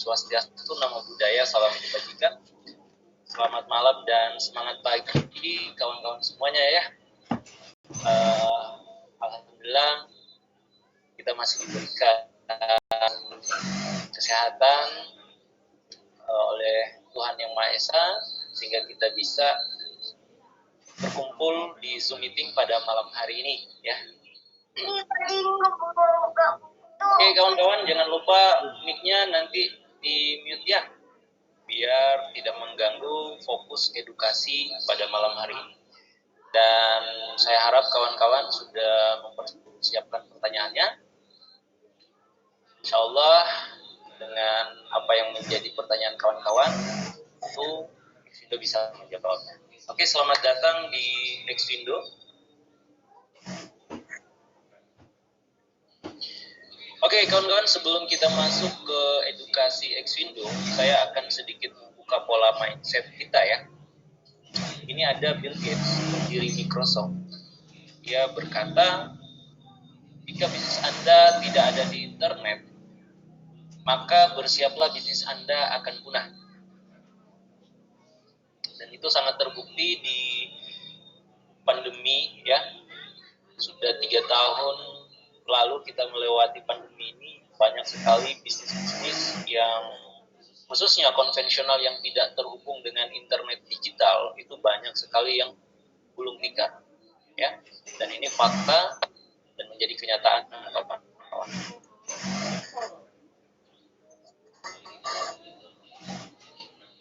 Swastiastu, Namo Buddhaya, salam kebajikan. Selamat malam dan semangat pagi kawan-kawan semuanya ya. Alhamdulillah kita masih diberikan kesehatan oleh Tuhan Yang Maha Esa sehingga kita bisa berkumpul di Zoom meeting pada malam hari ini ya. Oke kawan-kawan, jangan lupa mic-nya nanti di mute ya, biar tidak mengganggu fokus edukasi pada malam hari ini. Dan saya harap kawan-kawan sudah mempersiapkan pertanyaannya. Insya Allah dengan apa yang menjadi pertanyaan kawan-kawan itu Nextvindo bisa menjawabnya. Oke, selamat datang di Nextvindo. Oke kawan-kawan, sebelum kita masuk ke edukasi Nextvindo, saya akan sedikit membuka pola mindset kita ya. Ini ada Bill Gates, pendiri Microsoft. Dia berkata, jika bisnis Anda tidak ada di internet, maka bersiaplah bisnis Anda akan punah. Dan itu sangat terbukti di pandemi ya. Sudah 3 tahun lalu kita melewati pandemi ini, banyak sekali bisnis-bisnis yang khususnya konvensional yang tidak terhubung dengan internet digital itu banyak sekali yang gulung tikar ya. Dan ini fakta dan menjadi kenyataan kawan-kawan.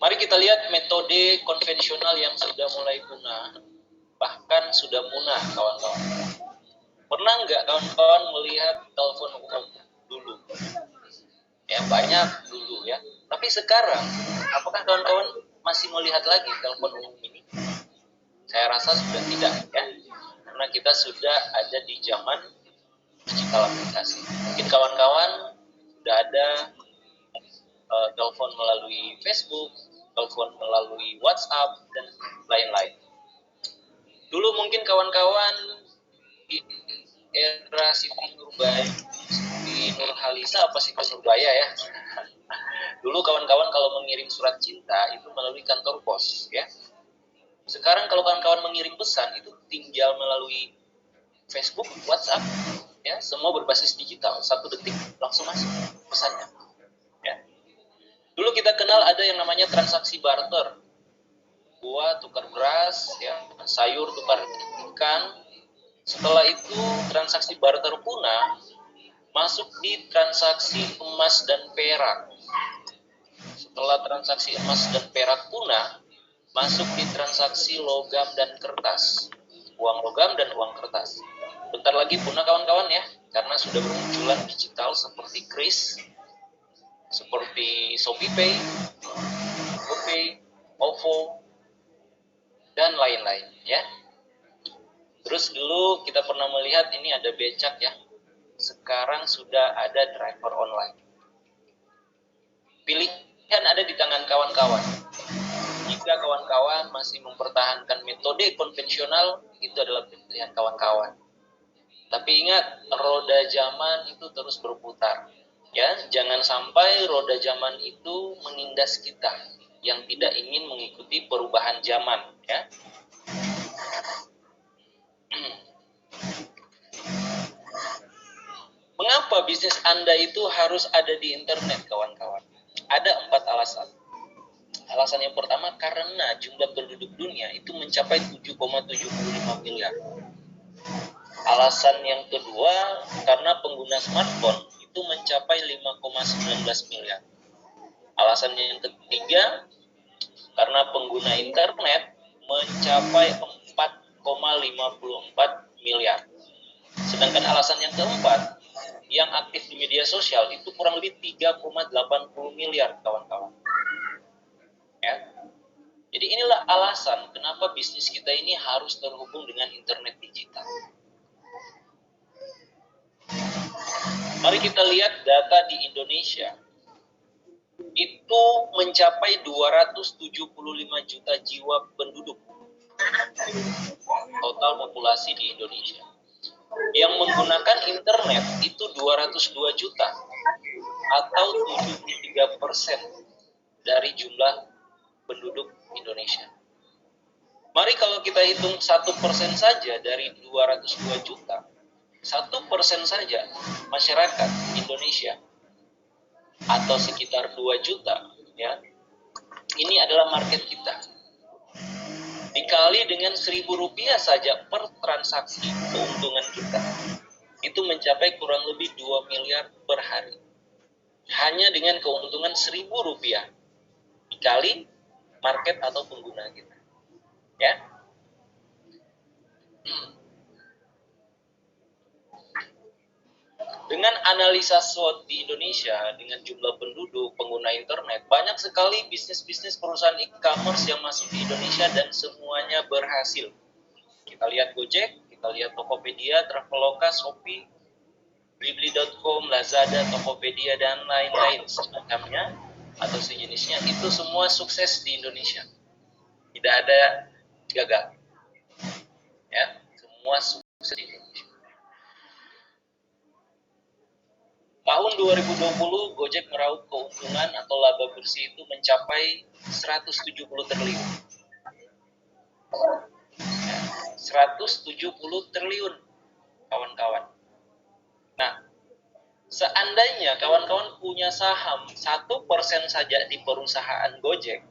Mari kita lihat metode konvensional yang sudah mulai punah, bahkan sudah punah kawan-kawan. Pernah nggak kawan-kawan melihat telepon umum dulu? Ya banyak dulu ya. Tapi sekarang, apakah kawan-kawan masih melihat lagi telepon umum ini? Saya rasa sudah tidak ya, karena kita sudah ada di zaman digital aplikasi. Mungkin kawan-kawan sudah ada telepon melalui Facebook, telepon melalui WhatsApp, dan lain-lain. Dulu mungkin kawan-kawan di era Siti Nurbaya, Siti Nurhalisa apa Siti Nurbaya ya. Dulu kawan-kawan kalau mengirim surat cinta itu melalui kantor pos ya. Sekarang kalau kawan-kawan mengirim pesan itu tinggal melalui Facebook, WhatsApp ya, semua berbasis digital. 1 detik langsung masuk pesannya. Ya. Dulu kita kenal ada yang namanya transaksi barter. Buah tukar beras ya, sayur tukar ikan. Setelah itu transaksi barter punah, masuk di transaksi emas dan perak. Setelah transaksi emas dan perak punah, masuk di transaksi logam dan kertas. Uang logam dan uang kertas. Bentar lagi punah kawan-kawan ya, karena sudah bermunculan digital seperti Kris, seperti ShopeePay, GoPay, OVO, dan lain-lain ya. Terus dulu kita pernah melihat ini ada becak ya. Sekarang sudah ada driver online. Pilihan ada di tangan kawan-kawan. Jika kawan-kawan masih mempertahankan metode konvensional, itu adalah pilihan kawan-kawan. Tapi ingat, roda zaman itu terus berputar. Ya, jangan sampai roda zaman itu menindas kita yang tidak ingin mengikuti perubahan zaman ya. Mengapa bisnis Anda itu harus ada di internet, kawan-kawan? Ada 4 alasan. Alasan yang pertama, karena jumlah penduduk dunia itu mencapai 7,75 miliar. Alasan yang kedua, karena pengguna smartphone itu mencapai 5,19 miliar. Alasan yang ketiga, karena pengguna internet mencapai 4,54 miliar. Sedangkan alasan yang keempat, yang aktif di media sosial itu kurang lebih 3,80 miliar kawan-kawan. Ya. Jadi inilah alasan kenapa bisnis kita ini harus terhubung dengan internet digital. Mari kita lihat data di Indonesia. Itu mencapai 275 juta jiwa penduduk total populasi di Indonesia. Yang menggunakan internet itu 202 juta atau 75% 3% dari jumlah penduduk Indonesia. Mari kalau kita hitung 1% saja dari 202 juta, 1% saja masyarakat Indonesia atau sekitar 2 juta, ya, ini adalah market kita. Dikali dengan Rp1.000 saja per transaksi keuntungan kita, itu mencapai kurang lebih 2 miliar per hari. Hanya dengan keuntungan Rp1.000 dikali market atau pengguna kita. Ya. Dengan analisa SWOT di Indonesia, dengan jumlah penduduk, pengguna internet, banyak sekali bisnis-bisnis perusahaan e-commerce yang masuk di Indonesia dan semuanya berhasil. Kita lihat Gojek, kita lihat Tokopedia, Traveloka, Shopee, Blibli.com, Lazada, Tokopedia, dan lain-lain semacamnya atau sejenisnya, itu semua sukses di Indonesia. Tidak ada gagal. Ya, semua sukses di Indonesia. Tahun 2020, Gojek meraup keuntungan atau laba bersih itu mencapai 170 triliun. 170 triliun, kawan-kawan. Nah, seandainya kawan-kawan punya saham 1% saja di perusahaan Gojek,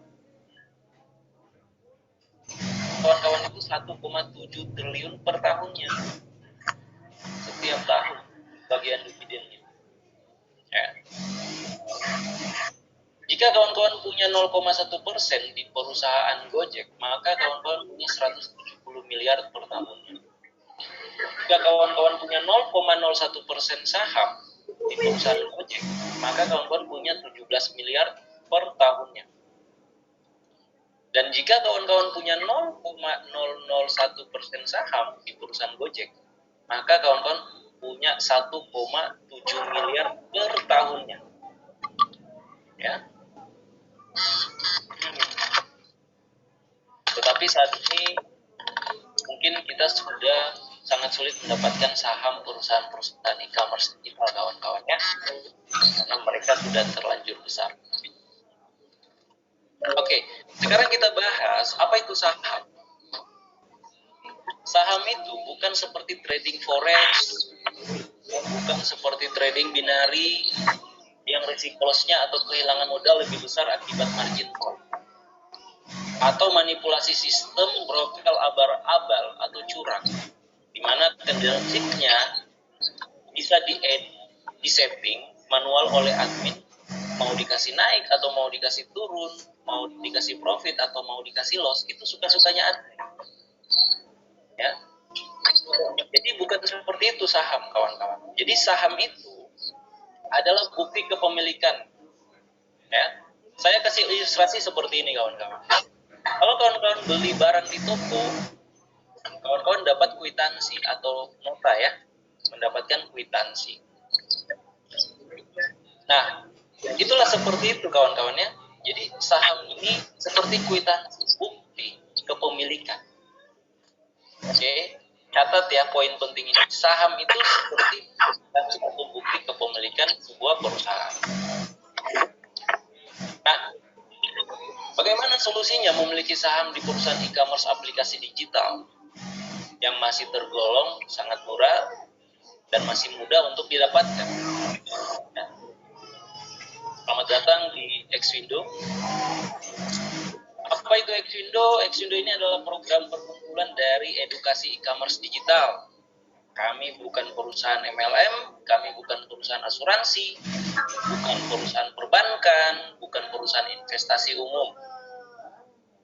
kawan-kawan itu 1,7 triliun per tahunnya. Setiap tahun bagian dividennya. Ya. Jika kawan-kawan punya 0,1% di perusahaan Gojek, maka kawan-kawan punya 170 miliar per tahunnya. Jika kawan-kawan punya 0,01% saham di perusahaan Gojek, maka kawan-kawan punya 17 miliar per tahunnya. Dan jika kawan-kawan punya 0,001% saham di perusahaan Gojek, maka kawan-kawan punya 1,7 miliar per tahunnya. Ya. Tetapi saat ini mungkin kita sudah sangat sulit mendapatkan saham perusahaan-perusahaan e-commerce digital, kawan-kawan, ya, karena mereka sudah terlanjur besar. Oke, sekarang kita bahas apa itu saham. Saham itu bukan seperti trading forex, bukan seperti trading binari yang risiko loss-nya atau kehilangan modal lebih besar akibat margin call, atau manipulasi sistem broker abal-abal atau curang, di mana candlestick-nya bisa di-setting manual oleh admin, mau dikasih naik atau mau dikasih turun, mau dikasih profit atau mau dikasih loss, itu suka-sukanya admin. Ya. Jadi bukan seperti itu saham, kawan-kawan. Jadi saham itu adalah bukti kepemilikan. Ya. Saya kasih ilustrasi seperti ini, kawan-kawan. Kalau kawan-kawan beli barang di toko, kawan-kawan dapat kwitansi atau nota, ya, mendapatkan kwitansi. Nah, itulah seperti itu, kawan-kawan, ya. Jadi saham ini seperti kwitansi, bukti kepemilikan. Oke, catat ya poin penting ini. Saham itu seperti satu bukti kepemilikan sebuah perusahaan. Nah, bagaimana solusinya memiliki saham di perusahaan e-commerce aplikasi digital yang masih tergolong sangat murah dan masih mudah untuk didapatkan? Ya. Selamat datang di Xwindo. Apa itu Xwindo? Xwindo ini adalah program perkumpulan dari edukasi e-commerce digital. Kami bukan perusahaan MLM, kami bukan perusahaan asuransi, bukan perusahaan perbankan, bukan perusahaan investasi umum.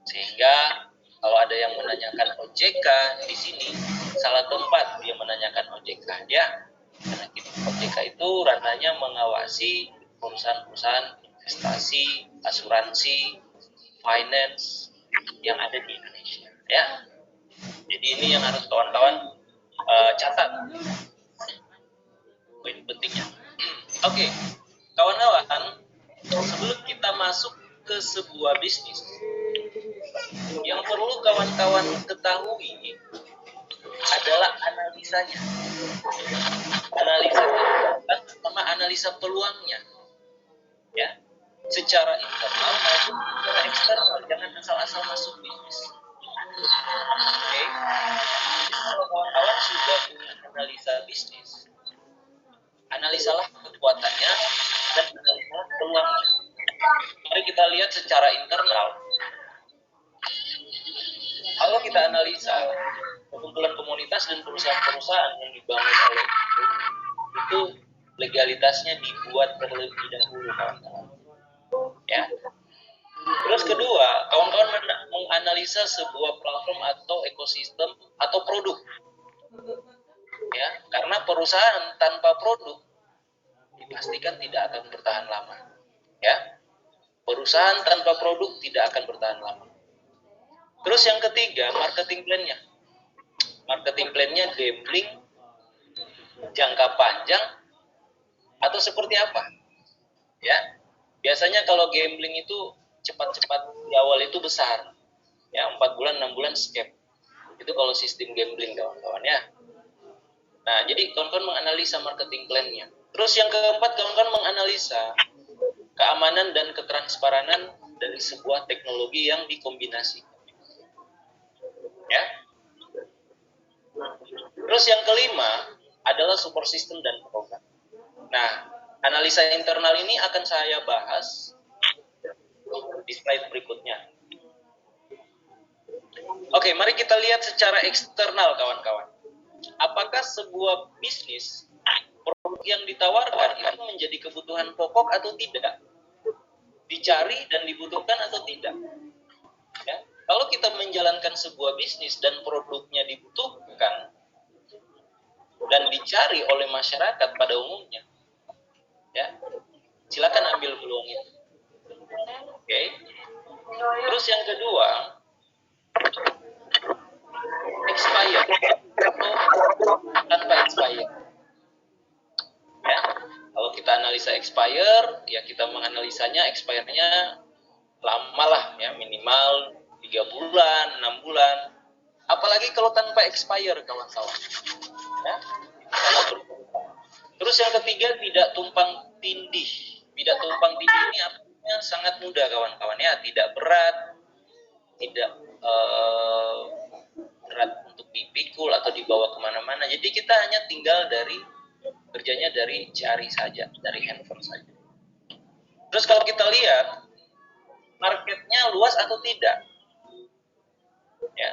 Sehingga kalau ada yang menanyakan OJK di sini, salah tempat dia menanyakan OJK, ya. Karena OJK itu ranahnya mengawasi perusahaan-perusahaan investasi, asuransi, finance yang ada di Indonesia, ya. Jadi ini yang harus kawan-kawan catat poin pentingnya. Oke, kawan-kawan, sebelum kita masuk ke sebuah bisnis, yang perlu kawan-kawan ketahui adalah analisanya. Analisa sama analisa peluangnya, ya. secara internal maupun secara eksternal. Jangan asal-asal masuk bisnis. Oke, kalau kawan-kawan sudah punya analisa bisnis, analisalah kekuatannya dan analisalah peluangnya. Mari kita lihat secara internal. Kalau kita analisa perkumpulan komunitas dan perusahaan-perusahaan yang dibangun oleh itu legalitasnya dibuat terlebih dahulu, kawan-kawan. Ya. Terus kedua, kawan-kawan menganalisa sebuah platform atau ekosistem atau produk. Ya, karena perusahaan tanpa produk dipastikan tidak akan bertahan lama. Ya. Perusahaan tanpa produk tidak akan bertahan lama. Terus yang ketiga, marketing plan-nya. Marketing plan-nya gambling jangka panjang atau seperti apa? Ya. Biasanya kalau gambling itu cepat-cepat di awal itu besar. Ya, 4 bulan, 6 bulan skip. Itu kalau sistem gambling, kawan-kawan ya. Nah, jadi kawan-kawan menganalisa marketing plan-nya. Terus yang keempat, kawan-kawan menganalisa keamanan dan ketransparanan dari sebuah teknologi yang dikombinasikan. Ya. Terus yang kelima adalah support system dan program. Nah, analisa internal ini akan saya bahas di slide berikutnya. Oke, mari kita lihat secara eksternal, kawan-kawan. Apakah sebuah bisnis produk yang ditawarkan itu menjadi kebutuhan pokok atau tidak? Dicari dan dibutuhkan atau tidak? Ya. Kalau kita menjalankan sebuah bisnis dan produknya dibutuhkan dan dicari oleh masyarakat pada umumnya, ya, silakan ambil peluang itu. Oke. Terus yang kedua, expire atau tanpa expire. Ya, kalau kita analisa expire, ya kita menganalisanya expire-nya lama lah, ya minimal 3 bulan, 6 bulan. Apalagi kalau tanpa expire, kawan-kawan. Ya, terus yang ketiga, tidak tumpang tindih. Tidak tumpang tindih ini artinya sangat mudah, kawan-kawan ya, tidak berat, tidak berat untuk dipikul atau dibawa kemana-mana. Jadi kita hanya tinggal kerjanya dari jari saja, dari handphone saja. Terus kalau kita lihat marketnya luas atau tidak, ya,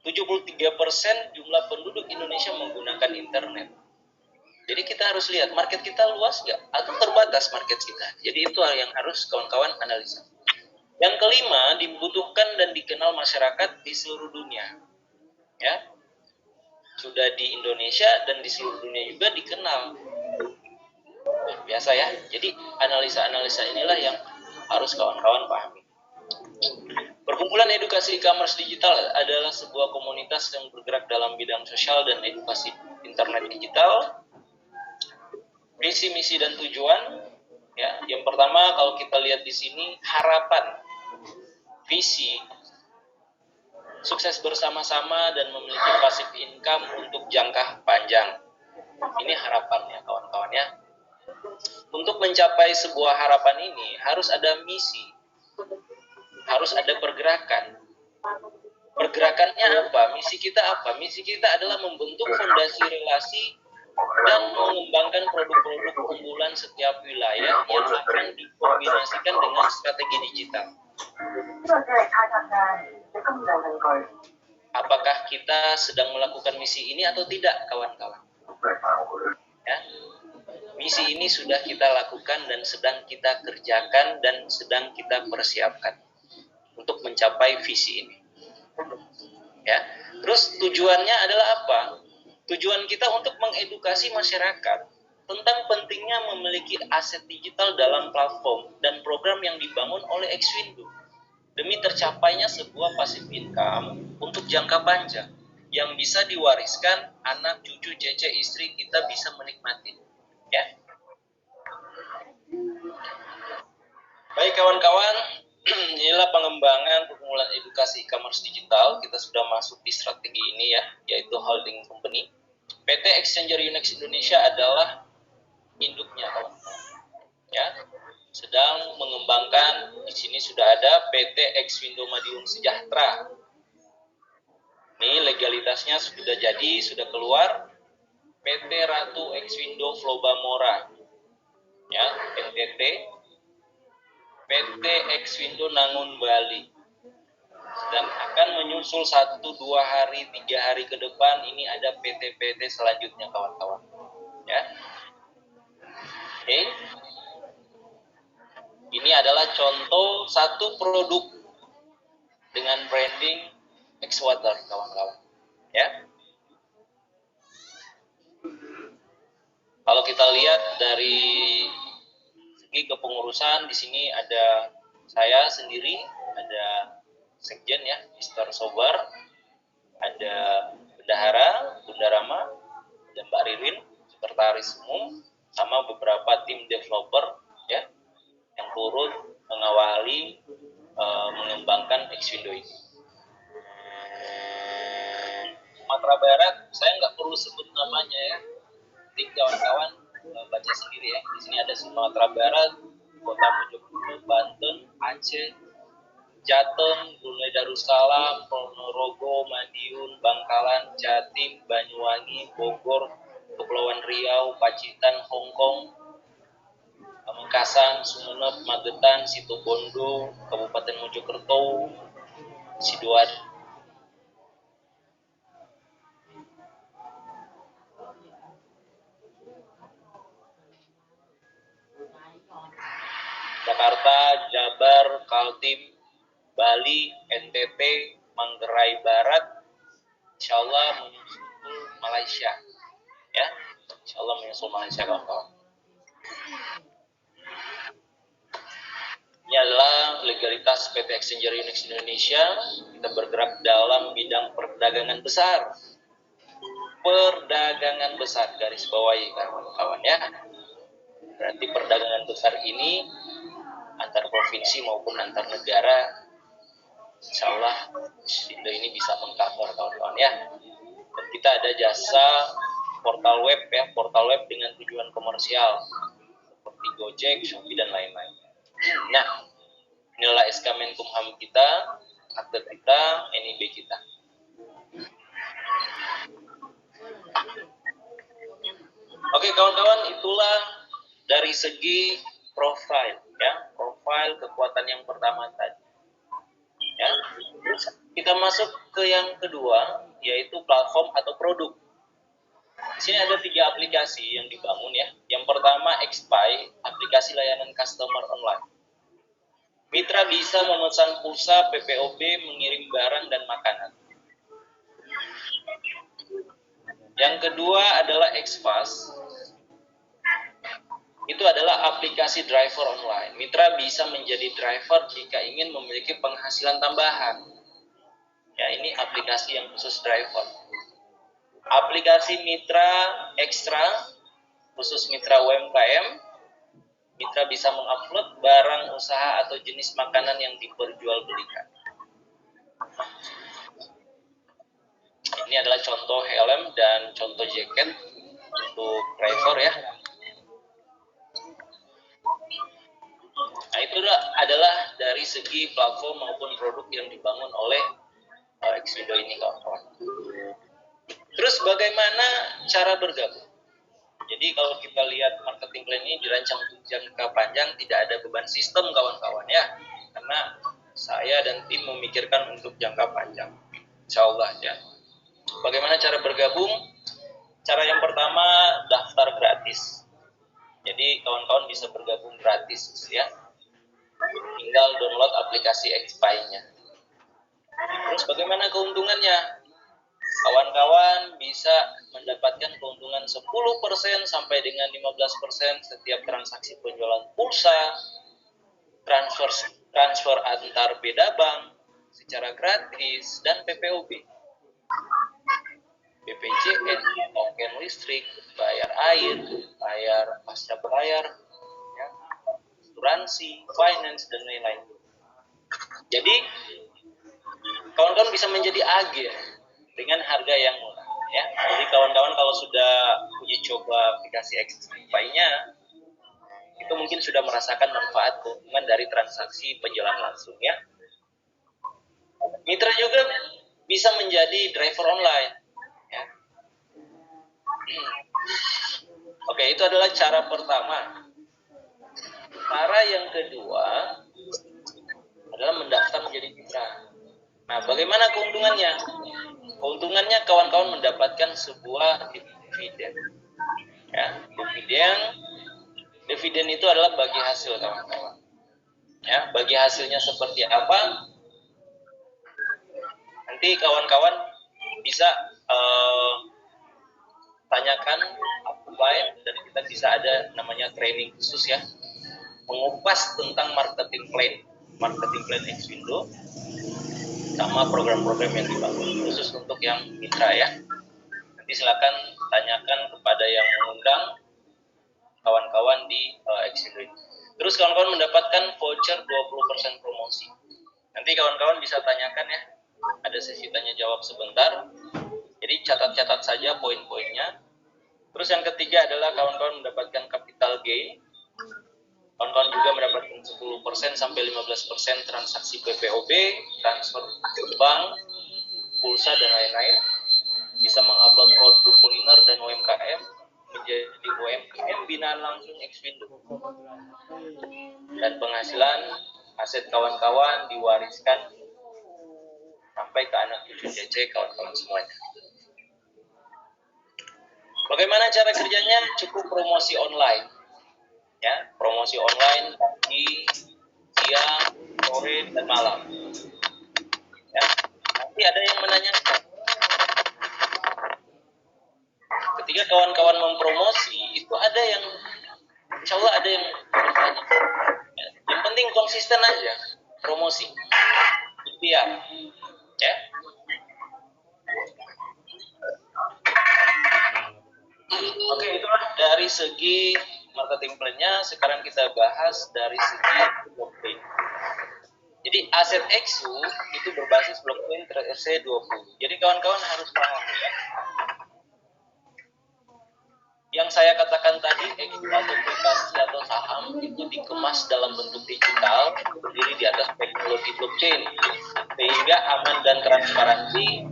73% jumlah penduduk Indonesia menggunakan internet. Jadi kita harus lihat market kita luas nggak atau terbatas market kita. Jadi itu yang harus kawan-kawan analisa. Yang kelima, dibutuhkan dan dikenal masyarakat di seluruh dunia. Ya, sudah di Indonesia dan di seluruh dunia juga dikenal. Biasa ya. Jadi analisa-analisa inilah yang harus kawan-kawan pahami. Perkumpulan Edukasi E-commerce Digital adalah sebuah komunitas yang bergerak dalam bidang sosial dan edukasi internet digital. Visi, misi, dan tujuan. Ya, yang pertama kalau kita lihat di sini harapan, visi, sukses bersama-sama dan memiliki passive income untuk jangka panjang. Ini harapannya, kawan-kawan ya. Untuk mencapai sebuah harapan ini harus ada misi, harus ada pergerakan. Pergerakannya apa? Misi kita apa? Misi kita adalah membentuk fondasi relasi dan mengembangkan produk-produk unggulan setiap wilayah yang akan dikombinasikan dengan strategi digital. Apakah kita sedang melakukan misi ini atau tidak, kawan-kawan? Ya. Misi ini sudah kita lakukan dan sedang kita kerjakan dan sedang kita persiapkan untuk mencapai visi ini. Ya. Terus tujuannya adalah apa? Tujuan kita untuk mengedukasi masyarakat tentang pentingnya memiliki aset digital dalam platform dan program yang dibangun oleh Xwindu demi tercapainya sebuah passive income untuk jangka panjang yang bisa diwariskan anak, cucu, cece, istri kita bisa menikmati. Ya. Baik kawan-kawan, inilah pengembangan perkumpulan edukasi e-commerce digital. Kita sudah masuk di strategi ini ya, yaitu holding company. PT Exchanger Unex Indonesia adalah induknya, kawan-kawan. Ya, sedang PT Exwindo Madiun Sejahtera. Ini legalitasnya sudah jadi, sudah keluar. PT Ratu Exwindo Flobamora, ya, NTT. PT Exwindo Nangun Bali. Dan akan menyusul 1, 2 hari, 3 hari ke depan ini ada PT-PT selanjutnya kawan-kawan. Ya. Oke. Ini adalah contoh satu produk dengan branding Exwater kawan-kawan. Ya. Kalau kita lihat dari segi kepengurusan, di sini ada saya sendiri, ada sekjen ya, Mr. Sobar, ada bendahara, Bunda Rama, dan Mbak Ririn, sekretaris umum, sama beberapa tim developer ya, yang turut mengawali mengembangkan Exwindo ini. Sumatera Barat, saya nggak perlu sebut namanya ya, nanti kawan-kawan baca sendiri ya. Di sini ada Sumatera Barat, Kota Mojokerto, Banten, Aceh, Jateng, Brunei Darussalam, Ponorogo, Madiun, Bangkalan, Jatim, Banyuwangi, Bogor, Kepulauan Riau, Pacitan, Hongkong, Pamekasan, Sumeneb, Magetan, Situbondo, Kabupaten Mojokerto, Sidoarjo, Jakarta, Jabar, Kaltim, Bali, NTT, Manggarai Barat, insya Allah menyusul Malaysia, ya, insya Allah menyusul Malaysia kawan-kawan. Ini adalah legalitas PT Exchanger Unix Indonesia. Kita bergerak dalam bidang perdagangan besar. Perdagangan besar, garis bawahi kawan-kawan ya. Berarti perdagangan besar ini antar provinsi maupun antar negara, insya Allah Indo ini bisa mengcover kawan-kawan ya. Dan kita ada jasa portal web ya, portal web dengan tujuan komersial seperti Gojek, Shopee dan lain-lain. Nah, inilah SK Menkumham kita, akte kita, NIB kita. Oke kawan-kawan, itulah dari segi profil ya, profil kekuatan yang pertama tadi. Ya, terus kita masuk ke yang kedua, yaitu platform atau produk. Di sini ada 3 aplikasi yang dibangun ya. Yang pertama Xpay, aplikasi layanan customer online. Mitra bisa memesan pulsa, PPOB, mengirim barang dan makanan. Yang kedua adalah Xfast. Itu adalah aplikasi driver online. Mitra bisa menjadi driver jika ingin memiliki penghasilan tambahan. Ya, ini aplikasi yang khusus driver. Aplikasi Mitra Ekstra, khusus mitra UMKM. Mitra bisa mengupload barang usaha atau jenis makanan yang diperjualbelikan. Ini adalah contoh helm dan contoh jaket untuk driver ya. Nah, itu adalah dari segi platform maupun produk yang dibangun oleh Exwindo ini kawan-kawan. Terus bagaimana cara bergabung? Jadi kalau kita lihat marketing plan ini dirancang untuk jangka panjang, tidak ada beban sistem kawan-kawan ya. Karena saya dan tim memikirkan untuk jangka panjang. Insya Allah ya. Bagaimana cara bergabung? Cara yang pertama, daftar gratis. Jadi kawan-kawan bisa bergabung gratis ya. Tinggal download aplikasi Xpay-nya. Terus bagaimana keuntungannya? Kawan-kawan bisa mendapatkan keuntungan 10% sampai dengan 15% setiap transaksi penjualan pulsa, transfer antar beda bank secara gratis, dan PPOB, BPJS, token listrik, bayar air, bayar pasca bayar, ya, asuransi, finance, dan lain-lain. Jadi kawan-kawan bisa menjadi agen dengan harga yang murah ya. Jadi kawan-kawan kalau sudah uji coba aplikasi Xpay-nya, itu mungkin sudah merasakan manfaat keuntungan dari transaksi penjualan langsung ya. Mitra juga bisa menjadi driver online. Ya. Oke, itu adalah cara pertama. Cara yang kedua adalah mendaftar menjadi mitra. Nah, bagaimana keuntungannya? Keuntungannya kawan-kawan mendapatkan sebuah dividen. Ya, dividen itu adalah bagi hasil kawan-kawan. Ya, bagi hasilnya seperti apa? Nanti kawan-kawan bisa tanyakan offline dan kita bisa ada namanya training khusus ya, mengupas tentang marketing plan Xwindo sama program-program yang dibangun khusus untuk yang mitra ya. Nanti silakan tanyakan kepada yang mengundang kawan-kawan di Xwindo. Terus kawan-kawan mendapatkan voucher 20% promosi. Nanti kawan-kawan bisa tanyakan ya, ada sesi tanya jawab sebentar. Jadi catat-catat saja poin-poinnya. Terus yang ketiga adalah kawan-kawan mendapatkan capital gain. Kawan-kawan juga mendapatkan 10% sampai 15% transaksi PPOB, transfer bank, pulsa dan lain-lain. Bisa mengupload produk kuliner dan UMKM menjadi UMKM binaan langsung Xwindo. Dan penghasilan aset kawan-kawan diwariskan sampai ke anak cucu cece kawan-kawan semuanya. Bagaimana cara kerjanya? Cukup promosi online. Ya, promosi online pagi, siang, sore, dan malam. Ya, nanti ada yang menanyakan. Ketika kawan-kawan mempromosi, itu ada yang, insya Allah ada yang bertanya. Ya, yang penting konsisten aja promosi. Ikhtiar. Ya. Oke, itulah dari segi marketing plan-nya. Sekarang kita bahas dari segi blockchain. Jadi aset XU itu berbasis blockchain TRC20. Jadi kawan-kawan harus paham ya. Yang saya katakan tadi, XU atau aplikasi atau saham itu dikemas dalam bentuk digital, berdiri di atas teknologi blockchain, sehingga aman dan transparansi,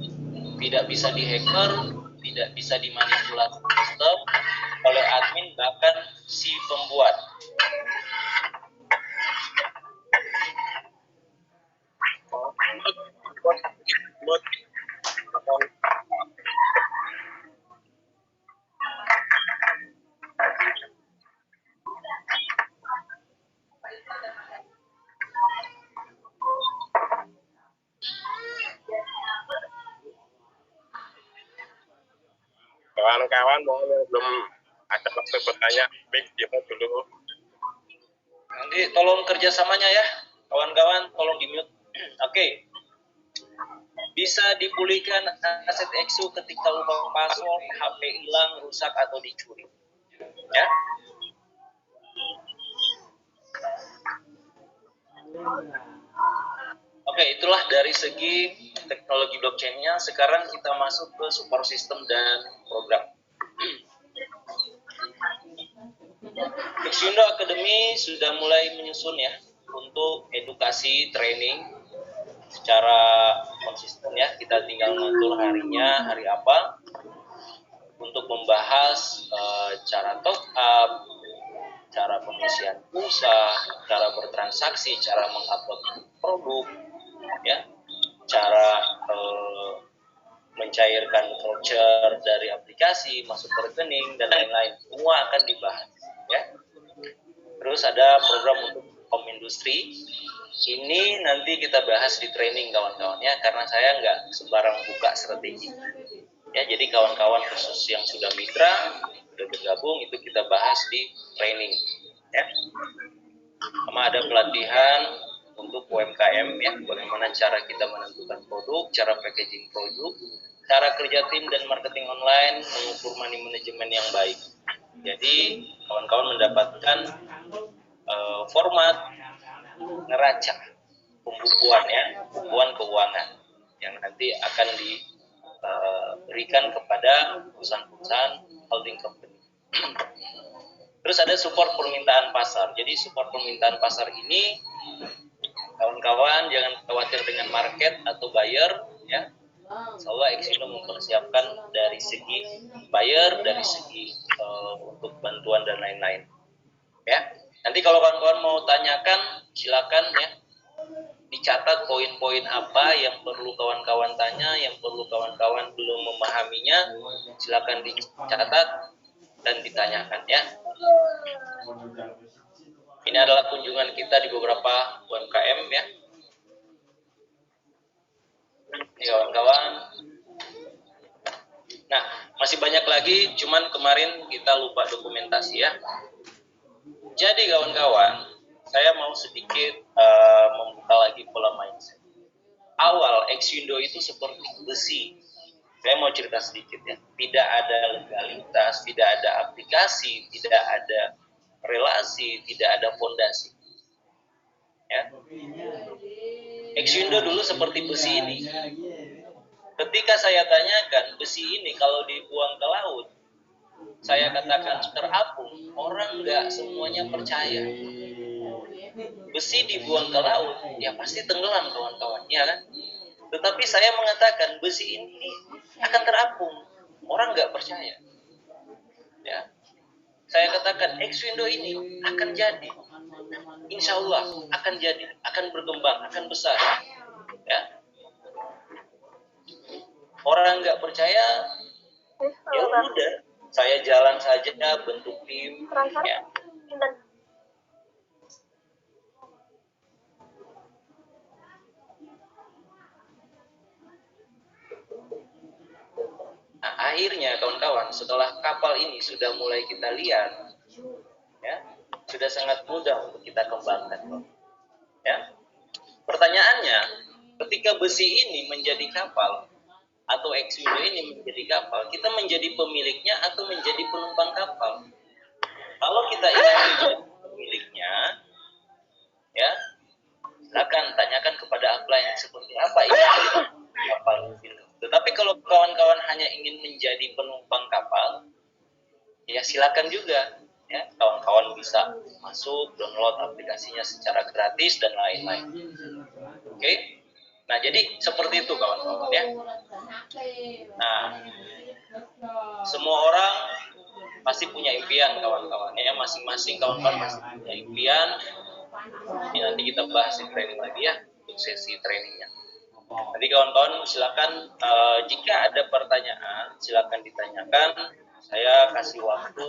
tidak bisa dihacker, tidak bisa dimanipulasi sistem oleh admin bahkan si pembuat. Kawan-kawan mohon yang belum ada waktu bertanya, mic dulu. Nanti tolong kerjasamanya ya, kawan-kawan, tolong di mute. Oke. Bisa dipulihkan aset XU ketika lupa password, HP hilang, rusak atau dicuri. Ya. Oke, itulah dari segi teknologi blockchain-nya. Sekarang kita masuk ke support system dan program. Xwindo Academy sudah mulai menyusun ya untuk edukasi training secara konsisten ya. Kita tinggal ngatur harinya, hari apa, untuk membahas cara top up, cara pengisian pulsa, cara bertransaksi, cara mengupload produk, ya, cara mencairkan voucher dari aplikasi masuk ke rekening dan lain-lain, semua akan dibahas ya. Terus ada program untuk home industry, ini nanti kita bahas di training kawan-kawannya, karena saya nggak sembarang buka strategi ya. Jadi kawan-kawan khusus yang sudah mitra, sudah bergabung, itu kita bahas di training ya. Sama ada pelatihan untuk UMKM ya, bagaimana cara kita menentukan produk, cara packaging produk, cara kerja tim dan marketing online, mengukur money management yang baik. Jadi kawan-kawan mendapatkan format neraca pembukuan ya, pembukuan keuangan yang nanti akan diberikan kepada perusahaan-perusahaan holding company. Terus ada support permintaan pasar. Jadi support permintaan pasar ini Kawan-kawan jangan khawatir dengan market atau buyer, ya. Insyaallah Exindo mempersiapkan dari segi buyer, dari segi untuk bantuan dan lain-lain. Ya. Nanti kalau kawan-kawan mau tanyakan, silakan ya. Dicatat poin-poin apa yang perlu kawan-kawan tanya, yang perlu kawan-kawan belum memahaminya, silakan dicatat dan ditanyakan ya. Ini adalah kunjungan kita di beberapa UMKM ya. Ini kawan-kawan. Nah, masih banyak lagi, cuman kemarin kita lupa dokumentasi ya. Jadi kawan-kawan, saya mau sedikit membuka lagi pola mindset. Awal Exindo itu seperti besi. Saya mau cerita sedikit ya. Tidak ada legalitas, tidak ada aplikasi, tidak ada relasi, tidak ada fondasi. Ya. Exindo dulu seperti besi ini. Ketika saya tanyakan besi ini kalau dibuang ke laut, saya katakan terapung, orang nggak semuanya percaya. Besi dibuang ke laut, ya pasti tenggelam kawan-kawan, ya kan? Tetapi saya mengatakan besi ini akan terapung, orang nggak percaya. Ya, saya katakan Exindo ini akan jadi, insya Allah akan jadi, akan berkembang, akan besar. Ya, orang nggak percaya, ya udah, saya jalan saja bentuk tim, ya. Nah, akhirnya kawan-kawan, setelah kapal ini sudah mulai kita lihat, ya, sudah sangat mudah untuk kita kembangkan. Ya. Pertanyaannya, ketika besi ini menjadi kapal, atau Exindo ini menjadi kapal, kita menjadi pemiliknya atau menjadi penumpang kapal? Kalau kita ingin menjadi pemiliknya, ya, silakan tanyakan kepada upline seperti apa ini kapal Exindo. Tetapi kalau kawan-kawan hanya ingin menjadi penumpang kapal, ya silakan juga. Ya, kawan-kawan bisa masuk, download aplikasinya secara gratis dan lain-lain. Oke? Nah, jadi seperti itu kawan-kawan ya. Nah, semua orang pasti punya impian kawan-kawan ya. Masing-masing kawan-kawan pasti punya impian. Ini nanti kita bahas di training lagi ya, untuk sesi trainingnya. Jadi kawan-kawan silakan jika ada pertanyaan silakan ditanyakan. Saya kasih waktu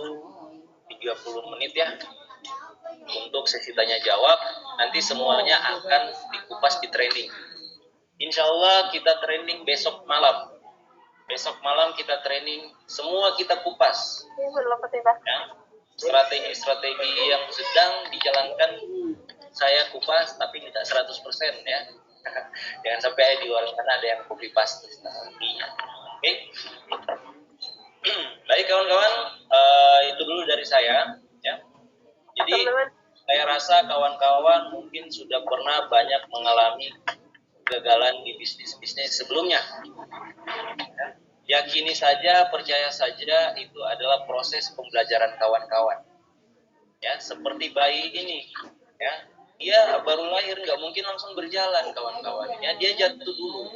30 menit ya untuk sesi tanya jawab. Nanti semuanya akan dikupas di training. Insya Allah kita training besok malam. Besok malam kita training, semua kita kupas. Ya, strategi-strategi yang sedang dijalankan saya kupas, tapi tidak 100% ya. Jangan sampai di luar sana ada yang copy paste strateginya. Oke. Baik kawan-kawan, itu dulu dari saya. Ya. Jadi saya rasa kawan-kawan mungkin sudah pernah banyak mengalami kegagalan di bisnis-bisnis sebelumnya. Ya. Yakini saja, percaya saja itu adalah proses pembelajaran kawan-kawan. Ya, seperti bayi ini, ya. Dia baru lahir nggak mungkin langsung berjalan kawan-kawan. Ya, dia jatuh dulu,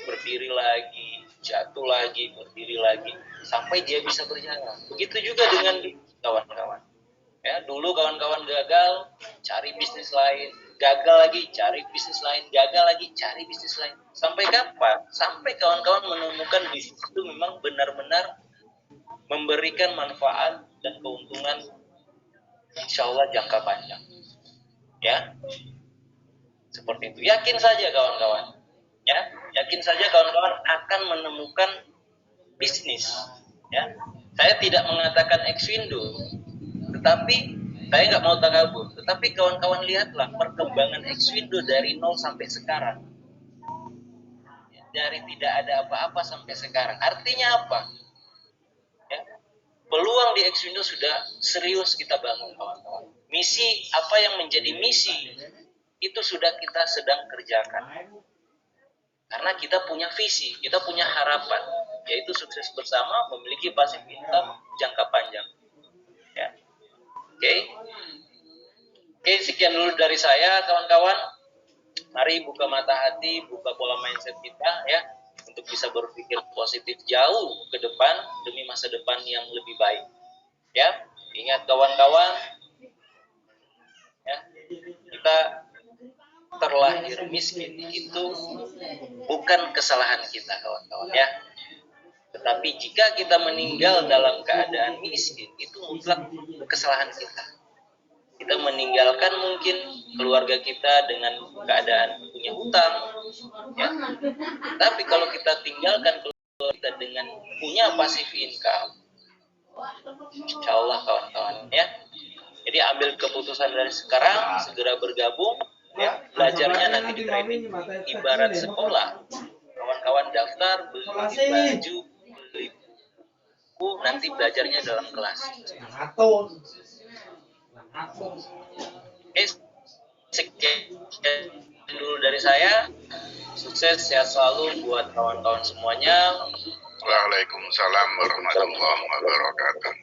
berdiri lagi, jatuh lagi, berdiri lagi, sampai dia bisa berjalan. Begitu juga dengan kawan-kawan. Ya, dulu kawan-kawan gagal, cari bisnis lain, gagal lagi, cari bisnis lain, gagal lagi, cari bisnis lain. Sampai kapan? Sampai kawan-kawan menemukan bisnis itu memang benar-benar memberikan manfaat dan keuntungan, insya Allah jangka panjang. Ya, seperti itu. Yakin saja kawan-kawan. Ya, yakin saja kawan-kawan akan menemukan bisnis. Ya, saya tidak mengatakan Exindo, tetapi saya nggak mau takabur. Tetapi kawan-kawan lihatlah perkembangan Exindo dari 0 sampai sekarang. Dari tidak ada apa-apa sampai sekarang. Artinya apa? Ya, peluang di Exindo sudah serius kita bangun kawan-kawan. Misi apa yang menjadi misi itu sudah kita sedang kerjakan. Karena kita punya visi, kita punya harapan, yaitu sukses bersama, memiliki pasif income jangka panjang. Ya. Oke, sekian dulu dari saya kawan-kawan. Mari buka mata hati, buka pola mindset kita ya, untuk bisa berpikir positif jauh ke depan demi masa depan yang lebih baik. Ya, ingat kawan-kawan, ya, kita terlahir miskin itu bukan kesalahan kita, kawan-kawan ya. Tetapi jika kita meninggal dalam keadaan miskin, itu mutlak kesalahan kita. Kita meninggalkan mungkin keluarga kita dengan keadaan punya hutang, ya. Tapi kalau kita tinggalkan keluarga kita dengan punya passive income, insya Allah kawan-kawan ya. Jadi ambil keputusan dari sekarang, segera bergabung, ya. Belajarnya nanti di training ibarat sekolah. Kawan-kawan daftar, beli baju, beli buku, nanti belajarnya dalam kelas. Sekian dulu dari saya. Sukses, sehat selalu buat kawan-kawan semuanya. Waalaikumsalam warahmatullahi wabarakatuh.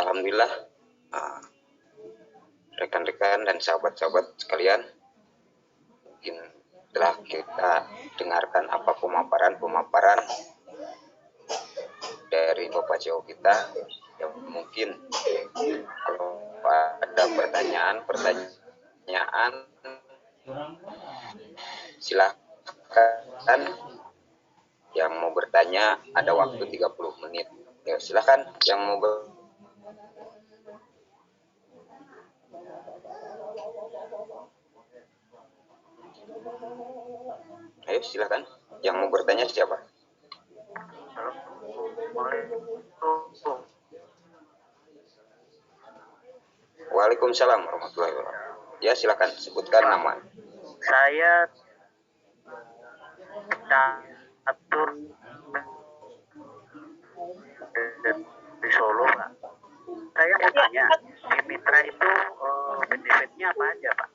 Alhamdulillah, rekan-rekan dan sahabat-sahabat sekalian, mungkin telah kita dengarkan apa pemaparan dari Bapak CEO kita. Ya, mungkin kalau ada pertanyaan silakan. Yang mau bertanya ada waktu 30 menit. Ya, silakan yang mau Ayo silakan. Yang mau bertanya siapa? Waalaikumsalam warahmatullahi wabarakatuh. Ya silakan sebutkan nama. Saya atur di Solo, Pak. Saya mau tanya, di Mitra itu benefitnya apa aja, Pak?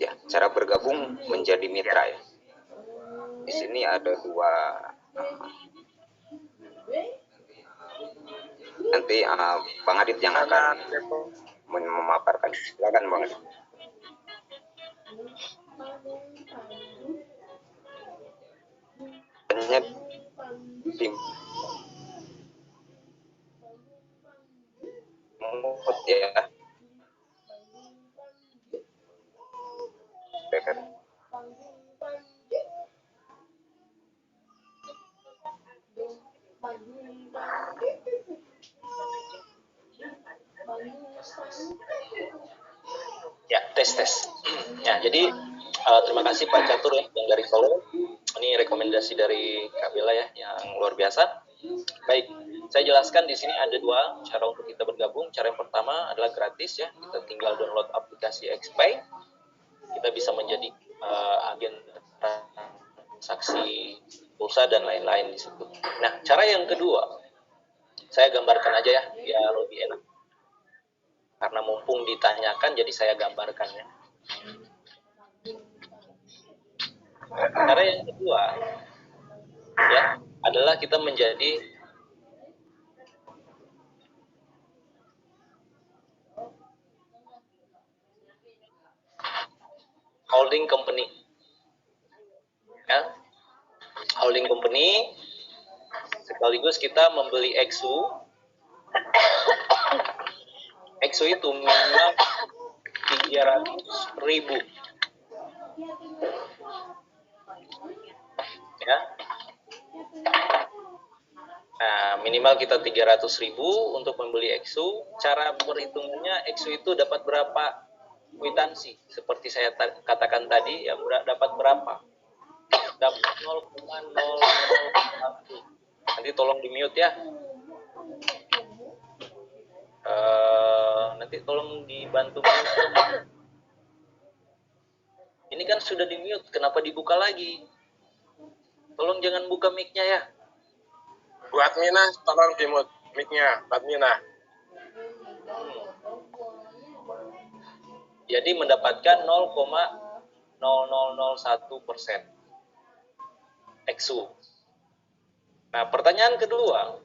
Ya, cara bergabung menjadi mitra ya. Di sini ada dua. Nanti Bang Adit yang akan memaparkan. Silakan Bang Adit. Hanya tim ya. Ya, tes. Ya, jadi terima kasih Pak Catur ya, yang dari Solo. Ini rekomendasi dari Kak Bella ya, yang luar biasa. Baik, saya jelaskan di sini ada dua cara untuk kita bergabung. Cara yang pertama adalah gratis ya, kita tinggal download aplikasi XPay. Kita bisa menjadi agen transaksi pulsa dan lain-lain di situ. Nah, cara yang kedua, saya gambarkan aja ya, biar lebih enak. Karena mumpung ditanyakan, jadi saya gambarkan ya. Cara yang kedua, ya, adalah kita menjadi holding company. Ya. Holding company, sekaligus kita membeli XU. XU itu minimal 300.000. Ya. Nah, minimal kita 300.000 untuk membeli XU. Cara perhitungannya, XU itu dapat berapa kwitansi? Seperti saya katakan tadi, ya dapat berapa? Dapat 0,001. Nanti tolong di mute ya. Nanti tolong dibantu mute. Ini kan sudah di mute, kenapa dibuka lagi? Tolong jangan buka mic-nya ya. Buat Mina, tolong di mute mic-nya, buat Mina. Jadi mendapatkan 0,0001% XU. Nah, pertanyaan kedua,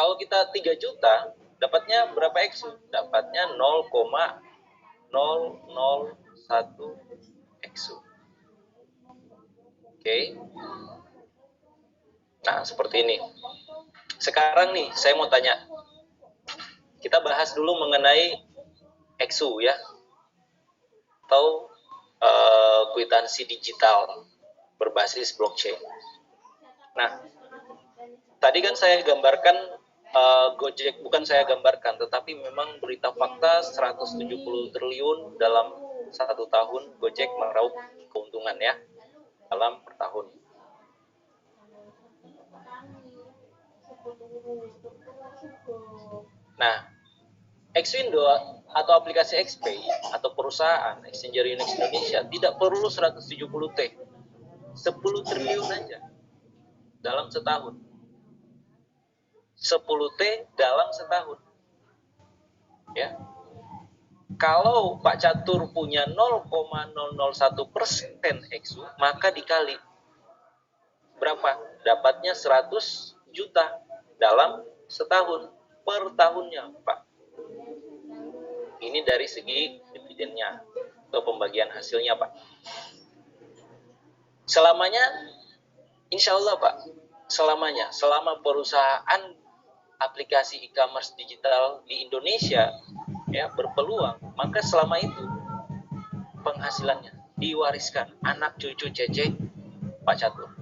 Kalau kita 3 juta, dapatnya berapa eksu? Dapatnya 0,001 eksu. Oke. Nah, seperti ini. Sekarang nih, saya mau tanya. Kita bahas dulu mengenai eksu ya. Atau kwitansi digital berbasis blockchain. Nah, tadi kan saya gambarkan Gojek, bukan saya gambarkan, tetapi memang berita fakta 170 triliun dalam 1 tahun Gojek meraup keuntungan ya, dalam per tahun. Nah, Xwindo atau aplikasi XPay atau perusahaan Exchanger Unix Indonesia tidak perlu 170 T, 10 triliun aja dalam setahun. 10 T dalam setahun. Ya. Kalau Pak Catur punya 0,001% eksu, maka dikali berapa? Dapatnya 100 juta dalam setahun, per tahunnya, Pak. Ini dari segi dividennya atau pembagian hasilnya, Pak. Selamanya, insya Allah, Pak, selamanya, selama perusahaan aplikasi e-commerce digital di Indonesia ya berpeluang, maka selama itu penghasilannya diwariskan anak cucu cece Pak Catur.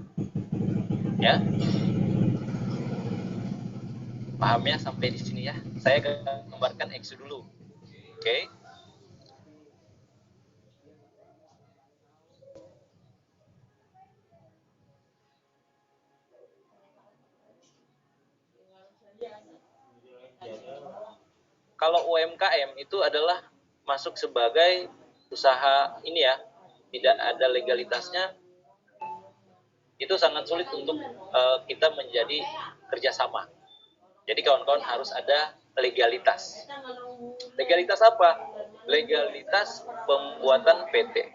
Ya. Paham ya sampai di sini ya? Saya gambarkan eksu dulu. Oke. Kalau UMKM itu adalah masuk sebagai usaha ini ya, tidak ada legalitasnya, itu sangat sulit untuk kita menjadi kerjasama. Jadi kawan-kawan harus ada legalitas. Legalitas apa? Legalitas pembuatan PT.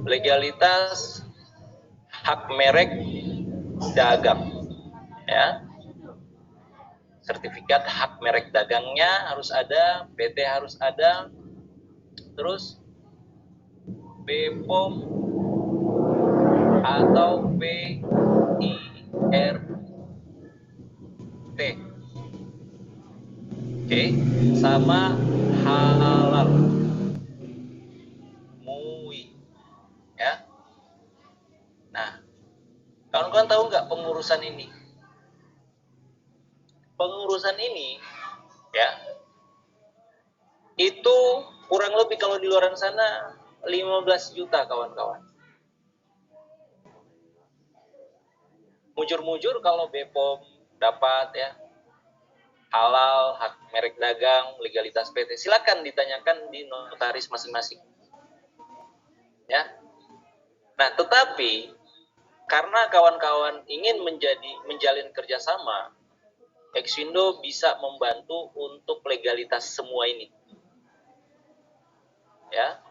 Legalitas hak merek dagang. Ya. Sertifikat hak merek dagangnya harus ada, PT harus ada, terus BPOM atau PIRT. Oke, sama halal. MUI. Ya. Nah, kawan-kawan tahu nggak pengurusan ini? Pengurusan ini ya itu kurang lebih kalau di luar sana 15 juta kawan-kawan. Mujur-mujur kalau BPOM dapat ya halal, hak merek dagang, legalitas PT, silakan ditanyakan di notaris masing-masing. Ya. Nah, tetapi karena kawan-kawan ingin menjalin kerjasama, Xwindo bisa membantu untuk legalitas semua ini. Ya.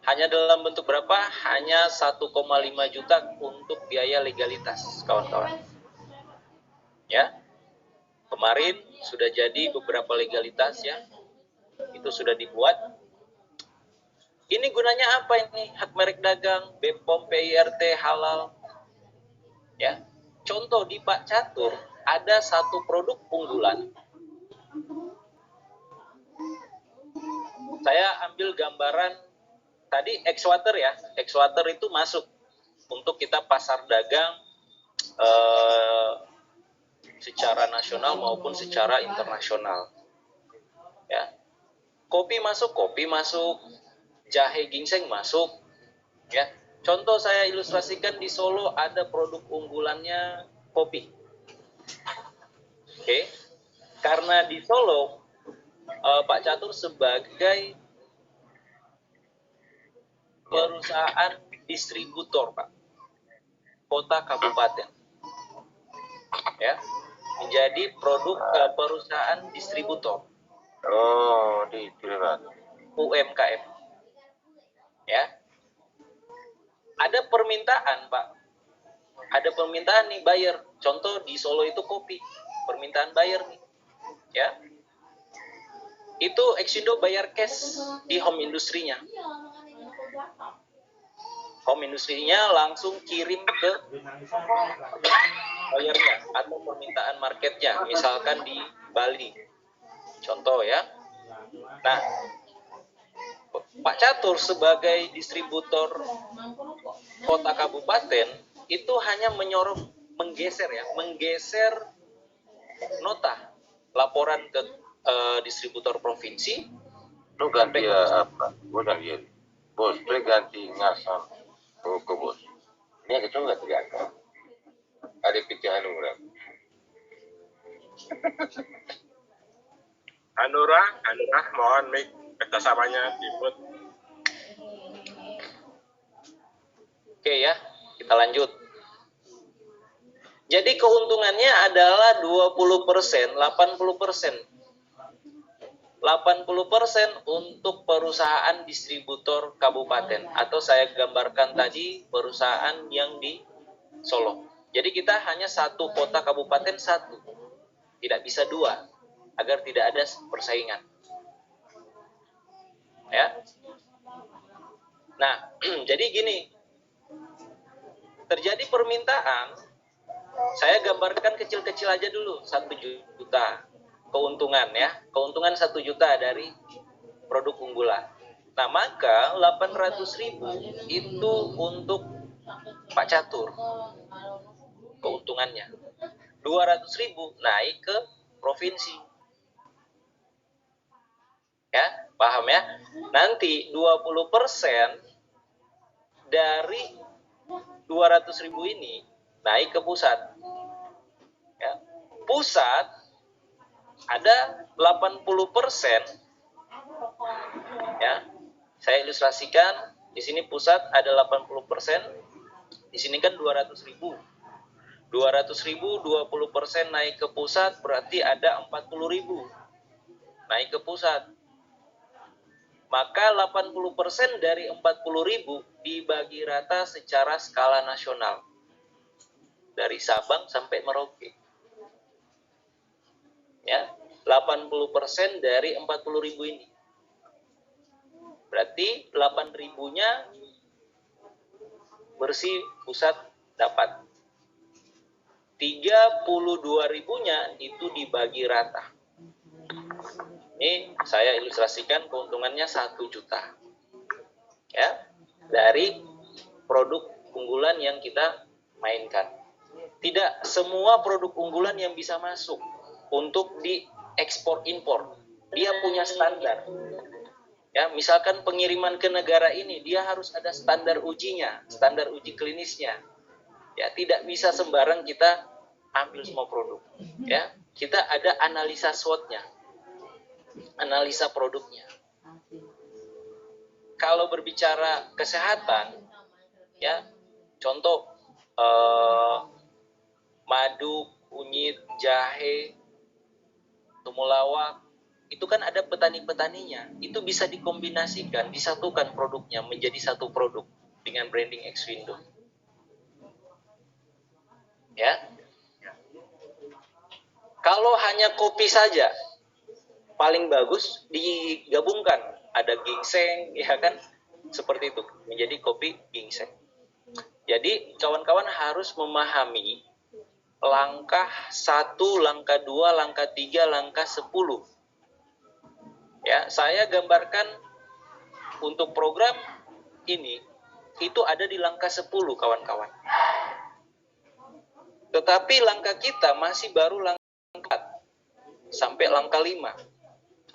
Hanya dalam bentuk berapa? Hanya 1,5 juta untuk biaya legalitas, kawan-kawan. Ya. Kemarin sudah jadi beberapa legalitas ya. Itu sudah dibuat. Ini gunanya apa ini? Hak merek dagang, BPOM, PIRT, halal. Ya. Contoh di Pak Catur ada satu produk unggulan. Saya ambil gambaran tadi Xwater ya. Xwater itu masuk untuk kita pasar dagang secara nasional maupun secara internasional. Ya. Kopi masuk, jahe ginseng masuk. Ya. Contoh saya ilustrasikan di Solo ada produk unggulannya kopi. Oke. Karena di Solo Pak Catur sebagai perusahaan distributor, Pak. Kota kabupaten. Ya. Menjadi produk perusahaan distributor. Oh, di UMKM. Ya. Ada permintaan, Pak. Ada permintaan nih buyer. contoh di Solo itu kopi, permintaan buyer nih, ya. Itu Exindo bayar cash di home industrinya. Home industrinya langsung kirim ke bayarnya atau permintaan marketnya, misalkan di Bali. Contoh ya. Nah, Pak Catur sebagai distributor kota kabupaten itu hanya menggeser nota laporan ke distributor provinsi. Lu ganti apa? Gue ganti bos, gue ganti ngasam ke bos. Ini kita nggak terjadi. Ada pikiran orang. Hanura, mohon mic kerjasamanya dibuat. Oke ya, kita lanjut. Jadi keuntungannya adalah 20%, 80%. 80% untuk perusahaan distributor kabupaten, atau saya gambarkan tadi perusahaan yang di Solo. Jadi kita hanya satu kota kabupaten satu, tidak bisa dua, agar tidak ada persaingan. Ya. Nah, jadi gini, terjadi permintaan, saya gambarkan kecil-kecil aja dulu, 1 juta. Keuntungan ya, keuntungan 1 juta dari produk unggulan. Nah, maka 800.000 itu untuk Pak Catur keuntungannya. 200.000 naik ke provinsi. Ya, paham ya? Nanti 20% dari 200.000 ini naik ke pusat. Ya, pusat ada 80%, ya. Saya ilustrasikan, di sini pusat ada 80%, di sini kan 200.000. 200.000 20% naik ke pusat berarti ada 40.000 naik ke pusat. Maka 80% dari 40.000 dibagi rata secara skala nasional. Dari Sabang sampai Merauke. Ya, 80% dari 40.000 ini. Berarti 8.000-nya bersih pusat dapat. 32.000-nya itu dibagi rata. Ini saya ilustrasikan keuntungannya 1 juta. Ya, dari produk unggulan yang kita mainkan. Tidak semua produk unggulan yang bisa masuk untuk di ekspor impor, dia punya standar. Ya, misalkan pengiriman ke negara ini, dia harus ada standar ujinya, standar uji klinisnya. Ya, tidak bisa sembarang kita ambil semua produk. Ya, kita ada analisa SWOT-nya, analisa produknya. Kalau berbicara kesehatan, ya, contoh madu, kunyit, jahe, temulawak, itu kan ada petani-petaninya. Itu bisa dikombinasikan, disatukan produknya menjadi satu produk dengan branding Exindo. Ya. Kalau hanya kopi saja, paling bagus digabungkan. Ada ginseng, ya kan? Seperti itu, menjadi kopi ginseng. Jadi kawan-kawan harus memahami langkah 1, langkah 2, langkah 3, langkah 10. Ya, saya gambarkan untuk program ini itu ada di langkah 10, kawan-kawan. Tetapi langkah kita masih baru langkah 4 sampai langkah 5.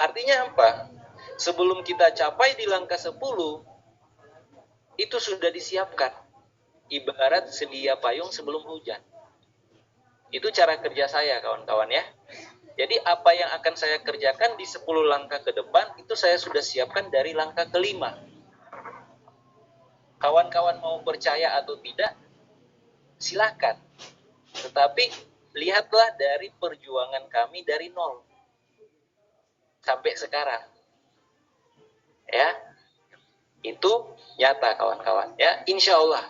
Artinya apa? Sebelum kita capai di langkah 10, itu sudah disiapkan. Ibarat sedia payung sebelum hujan. Itu cara kerja saya, kawan-kawan ya. Jadi apa yang akan saya kerjakan di 10 langkah ke depan, itu saya sudah siapkan dari langkah ke-5. Kawan-kawan mau percaya atau tidak, silakan. Tetapi lihatlah dari perjuangan kami dari 0 sampai sekarang. Ya, itu nyata kawan-kawan. Ya, insya Allah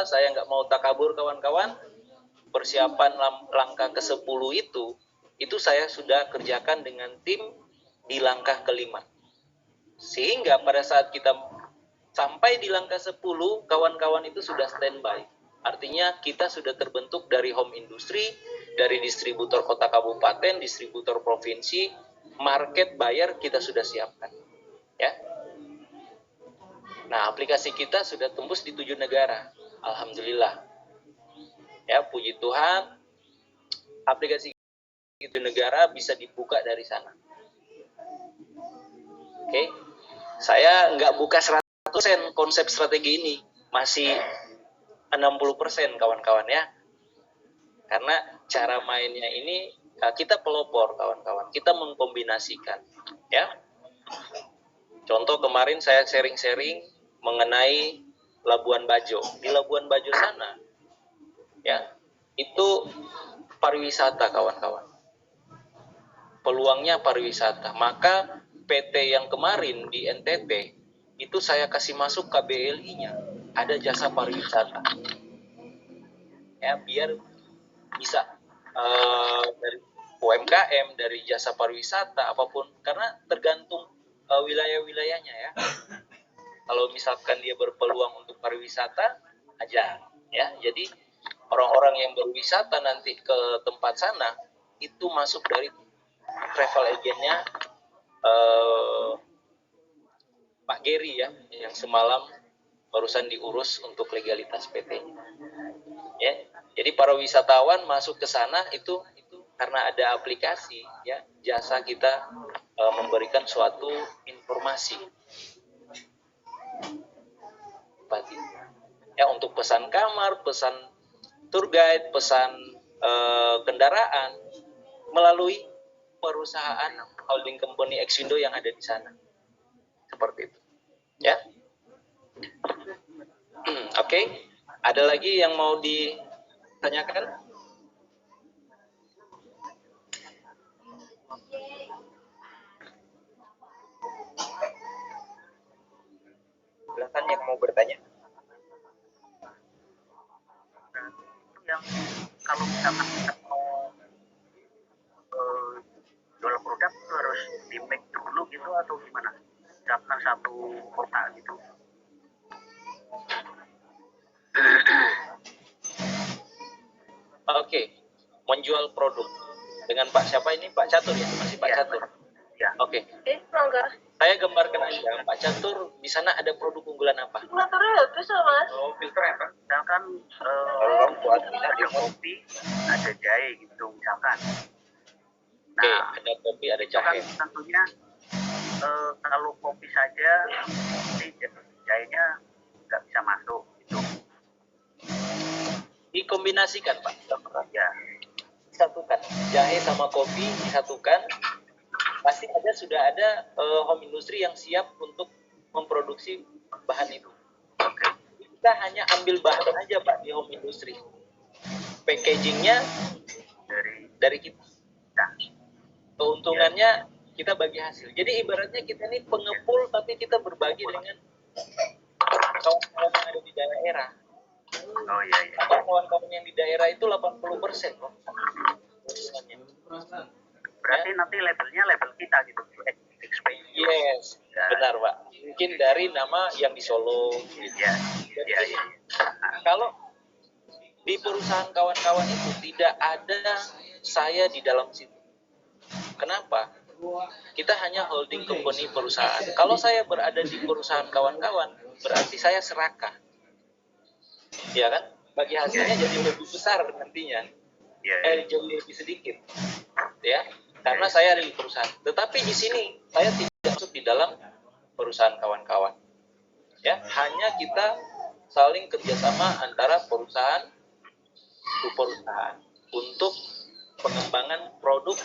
saya nggak mau takabur kawan-kawan. persiapan langkah ke-10 itu saya sudah kerjakan dengan tim di langkah kelima. Sehingga pada saat kita sampai di langkah 10, kawan-kawan itu sudah standby. Artinya kita sudah terbentuk dari home industry, dari distributor kota kabupaten, distributor provinsi, market buyer kita sudah siapkan. Ya. Nah, aplikasi kita sudah tembus di 7 negara. Alhamdulillah. Ya, puji Tuhan, aplikasi itu negara bisa dibuka dari sana. Oke. Saya nggak buka 100% konsep strategi ini, masih 60% kawan-kawan ya. Karena cara mainnya ini kita pelopor kawan-kawan, kita mengkombinasikan ya. Contoh kemarin saya sharing-sharing mengenai Labuan Bajo. Di Labuan Bajo sana ya, itu pariwisata kawan-kawan. Peluangnya pariwisata. Maka PT yang kemarin di NTT itu saya kasih masuk KBLI-nya, ada jasa pariwisata. Ya, biar bisa dari UMKM, dari jasa pariwisata apapun, karena tergantung wilayah-wilayahnya ya. Kalau misalkan dia berpeluang untuk pariwisata aja ya. Jadi orang-orang yang berwisata nanti ke tempat sana itu masuk dari travel agentnya Pak Geri ya, yang semalam barusan diurus untuk legalitas PT-nya. Ya, jadi para wisatawan masuk ke sana itu karena ada aplikasi ya, jasa kita memberikan suatu informasi. Ya, untuk pesan kamar, pesan tour guide, pesan kendaraan melalui perusahaan holding company Exindo yang ada di sana. Seperti itu. Ya. Oke. Ada lagi yang mau ditanyakan? Silakan yang mau bertanya. Yang kalau misalkan kita mau jual produk itu harus di make dulu gitu atau gimana? Misalkan satu kota gitu. Oke, menjual produk dengan Pak siapa ini? Pak Catur ya? Masih Pak Catur? Ya. Oke. Saya gambarkan aja, Pak Catur, di sana ada produk unggulan apa? Motornya bisa mas. Oh, filter ya Pak? Misalkan ada kopi, ada jahe gitu misalkan. Oke, ada kopi, ada jahe. Tentunya kalau kopi saja, jahenya nggak bisa masuk gitu. Dikombinasikan Pak. Ya. Disatukan, jahe sama kopi disatukan. Pasti sudah ada home industry yang siap untuk memproduksi bahan itu. Kita hanya ambil bahan aja Pak di home industry. Packagingnya dari kita. Nah, keuntungannya kita bagi hasil. Jadi ibaratnya kita ini pengepul tapi kita berbagi dengan kawan-kawan yang ada di daerah. oh iya. Kawan-kawan yang di daerah itu 80% loh. Berarti nanti labelnya label kita gitu. Yes, benar Pak. Mungkin dari nama yang di Solo. Iya. Kalau di perusahaan kawan-kawan itu tidak ada saya di dalam situ. Kenapa? Kita hanya holding company perusahaan. Kalau saya berada di perusahaan kawan-kawan, berarti saya serakah. Ya kan? Bagi hasilnya jadi lebih besar nantinya. Jauh lebih sedikit. Ya. Karena saya ada di perusahaan. Tetapi di sini saya tidak masuk di dalam perusahaan kawan-kawan. Ya, hanya kita saling kerjasama antara perusahaan ke perusahaan untuk pengembangan produk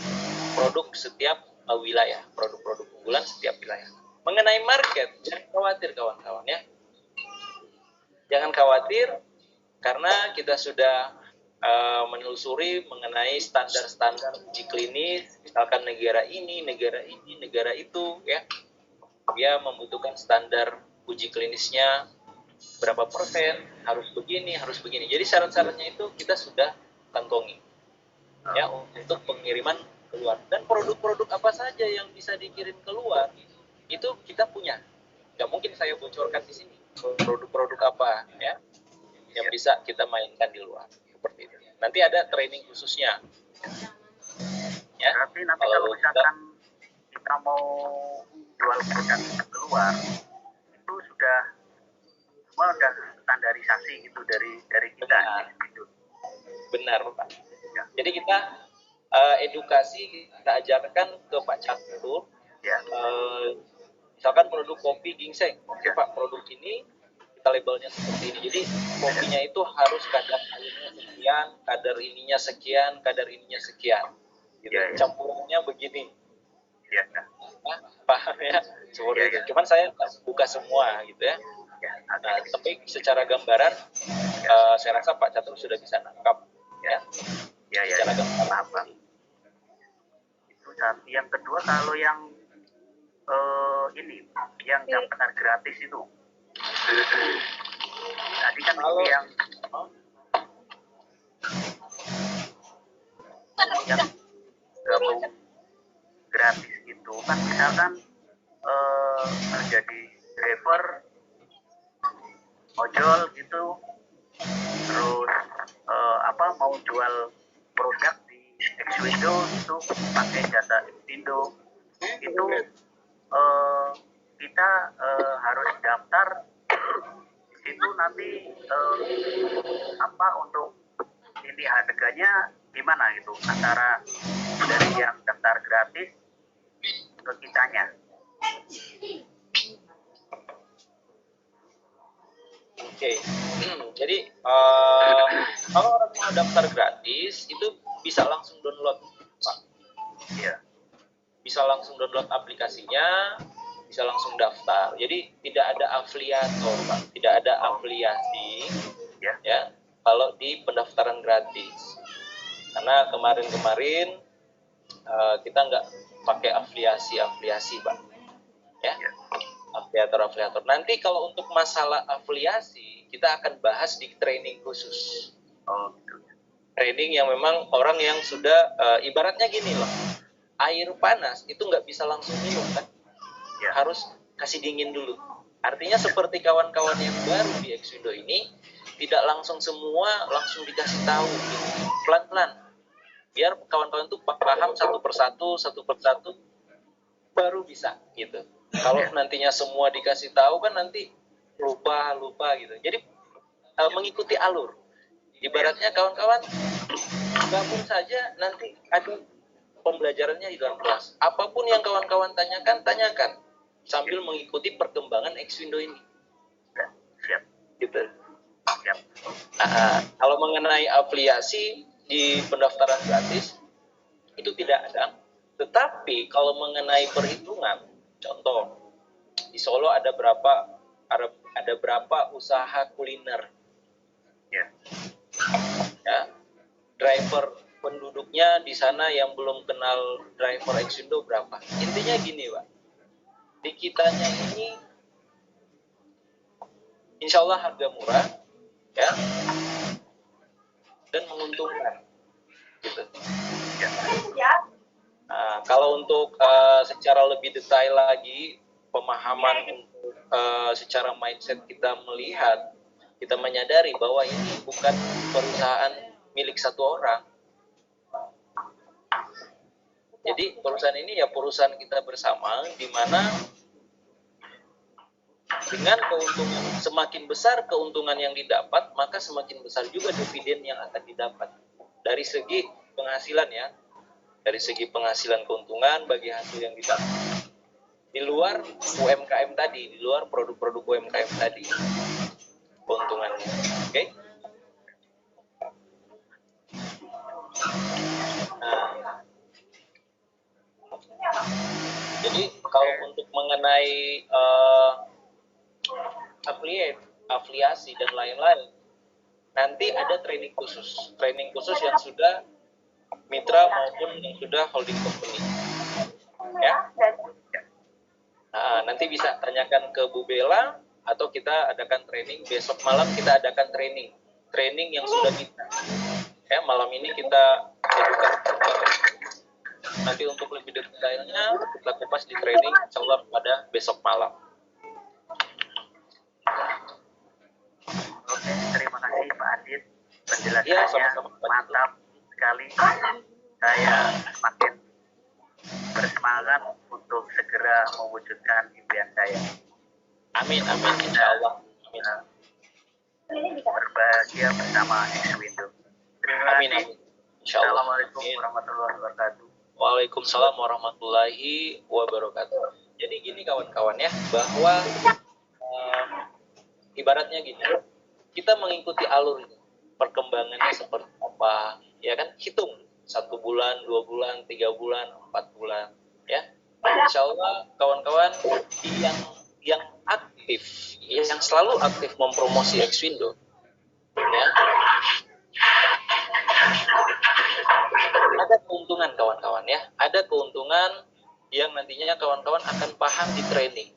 setiap wilayah, produk-produk unggulan setiap wilayah. Mengenai market, jangan khawatir kawan-kawan ya. Jangan khawatir karena kita sudah menelusuri mengenai standar-standar uji klinis, misalkan negara ini, negara itu ya. Dia membutuhkan standar uji klinisnya berapa persen, harus begini. Jadi syarat-syaratnya itu kita sudah kantongi ya untuk pengiriman keluar. Dan produk-produk apa saja yang bisa dikirim keluar itu kita punya. Nggak mungkin saya bocorkan di sini produk-produk apa ya yang bisa kita mainkan di luar seperti itu. Nanti ada training khususnya. Ya. Berarti nanti kalau misalkan kita mau jual produk keluar, itu sudah semua udah standarisasi gitu dari kita. Gitu. Benar, Pak. Ya. Jadi kita edukasi, kita ajarkan ke Pak Catur. Ya. Misalkan produk kopi ginseng, oke Ya. Pak, produk ini kita labelnya seperti ini. Jadi kopinya itu harus kadar airnya sekian, kadar ininya sekian, kadar ininya sekian. Gitu. Ya. Campurannya begini. Ya. Nah, paham ya? Seperti Ya, itu. ya. Cuman saya buka semua gitu ya. Ya. Nah, tapi secara gambaran saya rasa Pak Catur sudah bisa nangkap ya. Ya. Secara gambaran. Apa? Itu satu. Yang kedua kalau yang ini yang daftar gratis itu. Tadi kan Kalau ini yang gabung gratis itu kan misalkan menjadi driver ojol gitu, terus mau jual produk di Xwindo itu pakai jasa Xwindo itu kita harus daftar di situ nanti untuk ini harganya gimana gitu antara dari yang daftar gratis ke kitanya. Oke. Jadi kalau orang mau daftar gratis itu bisa langsung download, Pak. Iya. Bisa langsung download aplikasinya, bisa langsung daftar. Jadi tidak ada afiliator, Pak. Tidak ada afiliasi ya kalau di pendaftaran gratis. Karena kemarin-kemarin kita nggak pakai afiliasi, Pak. Ya. Afiliator. Nanti kalau untuk masalah afiliasi, kita akan bahas di training khusus. Oh, gitu. Training yang memang orang yang sudah ibaratnya gini loh. Air panas itu nggak bisa langsung minum kan, harus kasih dingin dulu. Artinya seperti kawan-kawan yang baru di Xwindo ini tidak langsung semua langsung dikasih tahu gitu. Pelan-pelan biar kawan-kawan tuh paham satu persatu baru bisa gitu. Kalau nantinya semua dikasih tahu kan nanti lupa gitu. Jadi mengikuti alur. Ibaratnya kawan-kawan gabung saja nanti ada pembelajarannya di dalam kelas. Apapun yang kawan-kawan tanyakan sambil mengikuti perkembangan Xwindo ini. Siap. Gitu. Siap. Kalau mengenai afiliasi di pendaftaran gratis itu tidak ada. Tetapi kalau mengenai perhitungan, contoh di Solo ada berapa usaha kuliner. Ya. Driver penduduknya di sana yang belum kenal driver Xwindo berapa? Intinya gini, Pak. Di kitanya ini insya Allah harga murah, ya, dan menguntungkan. Gitu. Nah, kalau untuk secara lebih detail lagi, pemahaman untuk secara mindset kita melihat, kita menyadari bahwa ini bukan perusahaan milik satu orang. Jadi perusahaan ini ya perusahaan kita bersama, di mana dengan keuntungan semakin besar keuntungan yang didapat, maka semakin besar juga dividen yang akan didapat dari segi penghasilan ya, dari segi penghasilan keuntungan bagi hasil yang didapat di luar UMKM tadi, di luar produk-produk UMKM tadi keuntungannya. Oke? Nah, jadi kalau untuk mengenai afiliasi dan lain-lain, nanti ada training khusus yang sudah mitra maupun yang sudah holding company. Ya. Nah, nanti bisa tanyakan ke Bu Bella atau kita adakan training besok malam, kita adakan training yang sudah mitra. Ya, malam ini kita edukasi. Nanti untuk lebih detailnya kita kupas di training insya Allah pada besok malam. Oke, terima kasih Pak Adit. Ya, Penjelasannya sama-sama, Pak. mantap sekali. Saya semakin bersemangat untuk segera mewujudkan impian saya. Amin, insya Allah. Amin. Berbahagia bersama X-Window. Terima Amin, kasih. insya Allah. Assalamualaikum warahmatullahi wabarakatuh. Waalaikumsalam warahmatullahi wabarakatuh. Jadi gini kawan-kawan ya, bahwa ibaratnya gini, kita mengikuti alur ini, perkembangannya seperti apa, ya kan? Hitung 1 bulan, 2 bulan, 3 bulan, 4 bulan, ya. Insya Allah kawan-kawan yang aktif, yang selalu aktif mempromosi X-Window, ya, ada keuntungan kawan-kawan ya, ada keuntungan yang nantinya kawan-kawan akan paham di training,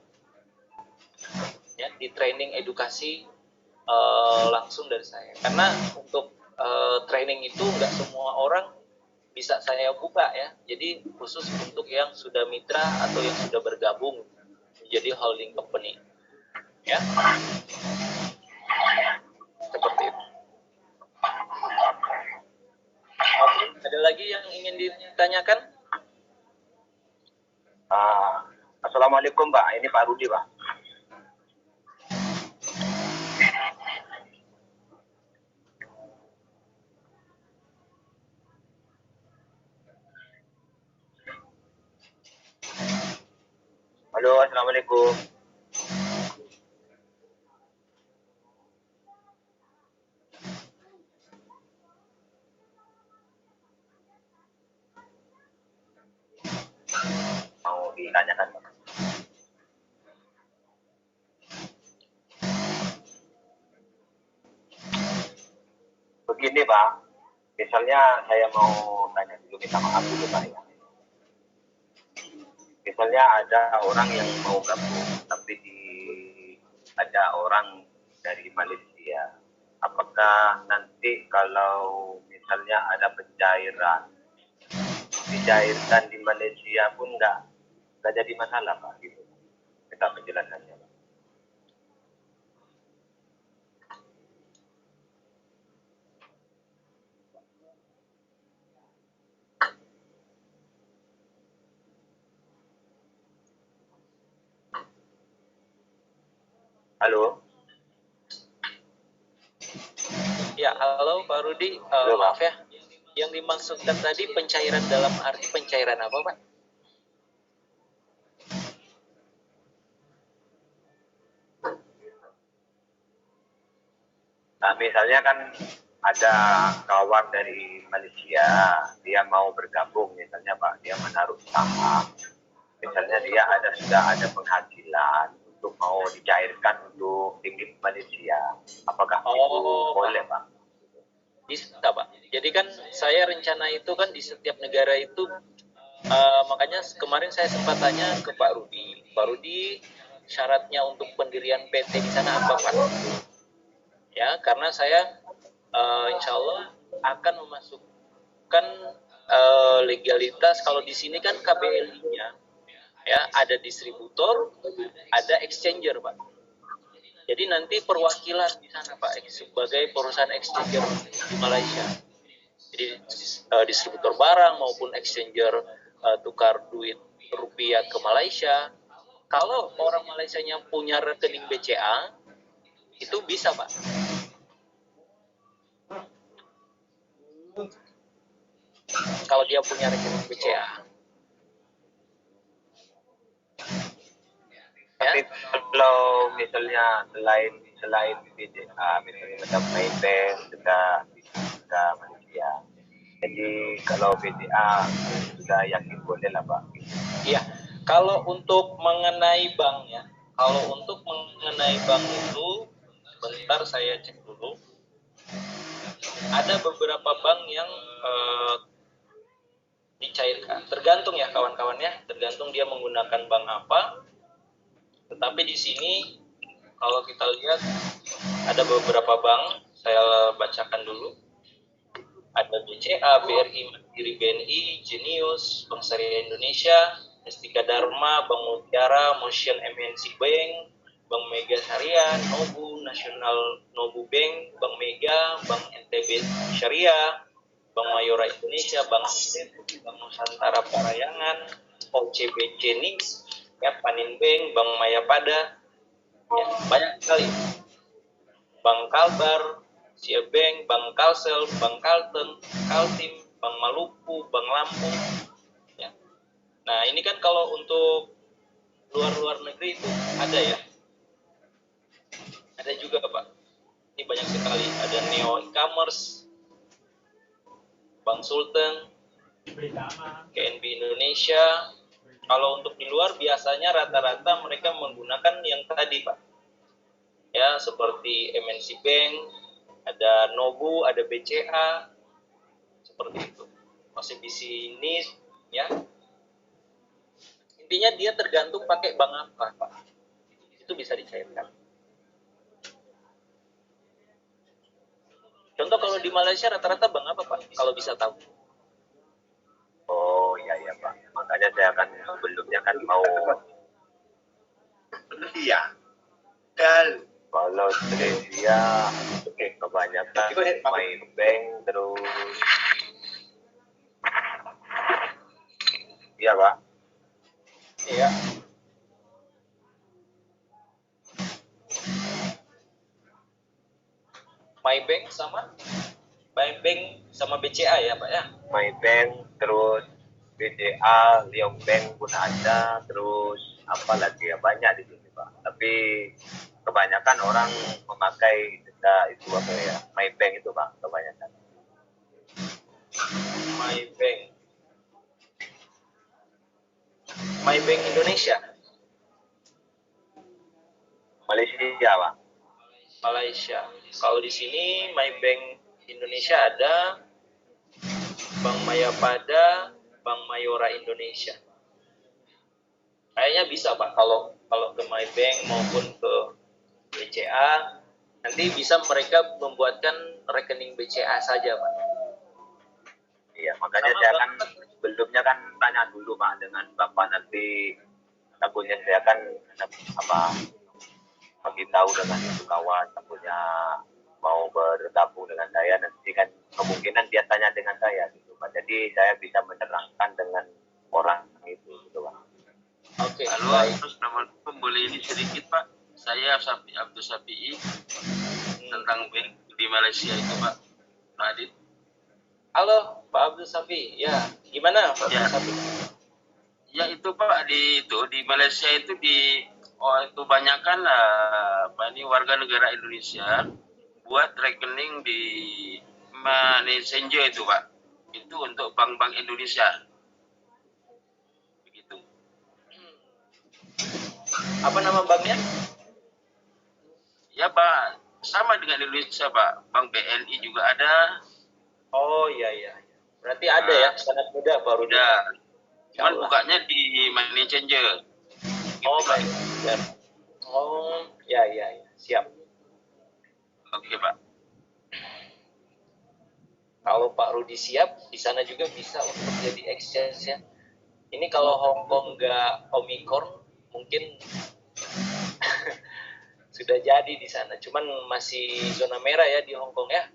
ya, di training edukasi langsung dari saya. Karena untuk training itu nggak semua orang bisa saya buka ya, jadi khusus untuk yang sudah mitra atau yang sudah bergabung menjadi holding company, ya, seperti itu. Oke, ada lagi yang ingin ditanyakan? Assalamualaikum Pak, ini Pak Rudi Pak. Halo, Assalamualaikum. Mau ditanyakan Pak? Begini Pak, misalnya saya mau tanya dulu, minta maaf dulu Pak ya. Misalnya ada orang yang mau gabung, tapi ada orang dari Malaysia. Apakah nanti kalau misalnya ada pencairan, dicairkan di Malaysia pun nggak jadi masalah Pak? Gitu. Kita penjelasannya Pak. Halo. Ya, halo Pak Rudi. Halo, Maaf ya, yang dimaksudkan tadi pencairan dalam arti pencairan apa Pak? Nah, misalnya kan ada kawan dari Malaysia, dia mau bergabung misalnya Pak, dia menaruh saham. Misalnya dia sudah ada penghasilan untuk mau dicairkan untuk ringgit Malaysia. Apakah itu boleh Pak? Bisa Pak. Jadi kan saya rencana itu kan di setiap negara itu, makanya kemarin saya sempat tanya ke Pak Rudi. Pak Rudi, syaratnya untuk pendirian PT di sana apa Pak? Ya, karena saya insya Allah akan memasukkan legalitas. Kalau di sini kan KBLI-nya ya, ada distributor, ada exchanger Pak. Jadi nanti perwakilan di sana Pak sebagai perusahaan exchanger di Malaysia. Jadi distributor barang maupun exchanger tukar duit rupiah ke Malaysia. Kalau orang Malaysianya punya rekening BCA, itu bisa Pak. Kalau dia punya rekening BCA. Tapi kalau misalnya selain BCA, misalnya macam Maybank juga Malaysia. Jadi kalau BCA sudah yakin boleh lah Pak. Iya, kalau untuk mengenai banknya, itu, bentar saya cek dulu. Ada beberapa bank yang dicairkan. Tergantung ya kawan-kawan ya, tergantung dia menggunakan bank apa. Tetapi di sini kalau kita lihat ada beberapa bank, saya bacakan dulu. ada BCA, BRI Mandiri, BNI, Genius, Bank Syariah Indonesia, Mustika Dharma, Bank Mutiara, Motion MNC Bank, Bank Mega Syariah, Nobu, Nasional Nobu Bank, Bank Mega, Bank NTB Syariah, Bank Mayora Indonesia, Bank NTB, Bank Nusantara Parayangan, OCBC Nix, ya, Panin Bank, Bank Mayapada, ya, banyak sekali. Bank Kalbar, Sia Bank, Bank Kalsel, Bank Kalteng, Kaltim, Bank Maluku, Bank Lampung. Ya. Nah, ini kan kalau untuk luar negeri itu ada ya. Ada juga, Pak. Ini banyak sekali. Ada Neo E-commerce, Bank Sultan, KNB Indonesia. Kalau untuk di luar biasanya rata-rata mereka menggunakan yang tadi, Pak. Ya, seperti MNC Bank, ada Nobu, ada BCA, seperti itu. Masih di sini, ya. Intinya dia tergantung pakai bank apa, Pak. Itu bisa dicairkan. Contoh kalau di Malaysia rata-rata bank apa, Pak? Kalau bisa tahu. Oh iya Pak. Makanya saya kan sebelumnya kan mau. Iya. Dan Kalau Indonesia kebanyakan main bank terus. Iya Pak. Iya. MyBank sama BCA ya, Pak ya? MyBank terus BCA, Liong Bank pun ada, terus apa lagi ya, banyak di sini Pak. Tapi kebanyakan orang memakai itu apa ya, MyBank itu Pak, kebanyakan. MyBank Indonesia. Malaysia Pak. Malaysia. Kalau di sini MyBank Indonesia ada, Bank Mayapada, Bank Mayora Indonesia. Kayaknya bisa Pak kalau ke MyBank maupun ke BCA, nanti bisa mereka membuatkan rekening BCA saja Pak. Iya, makanya saya kan sebelumnya kan tanya dulu Pak dengan Bapak, nanti takutnya saya kan bagi tahu dengan itu kawan, takutnya mau bergabung dengan saya, nanti kan kemungkinan dia tanya dengan saya gitu Pak. Jadi saya bisa menerangkan dengan orang itu gitu Pak. Oke. Halo, Assalamualaikum. Boleh ini sedikit Pak? Saya Abdul Safi'i tentang bank di Malaysia itu Pak. Pak Adit. Halo Pak Abdul Safi'i. Ya, gimana Pak Abdul Safi'i? Ya itu Pak, di Malaysia itu kebanyakan warga negara Indonesia buat rekening di Money Changer itu Pak. Itu untuk bank-bank Indonesia. Begitu. Apa nama banknya? Ya Pak, sama dengan Indonesia Pak. Bank BNI juga ada. Oh iya. Berarti ada ya, sangat mudah Pak Rudi. Udah. Cuman bukanya di Money Changer. Oh baik. Oh ya, siap. Oke Pak. Kalau Pak Rudi siap, di sana juga bisa untuk jadi exchange ya. Ini kalau Hong Kong nggak Omicron, mungkin sudah jadi di sana. Cuman masih zona merah ya di Hong Kong ya.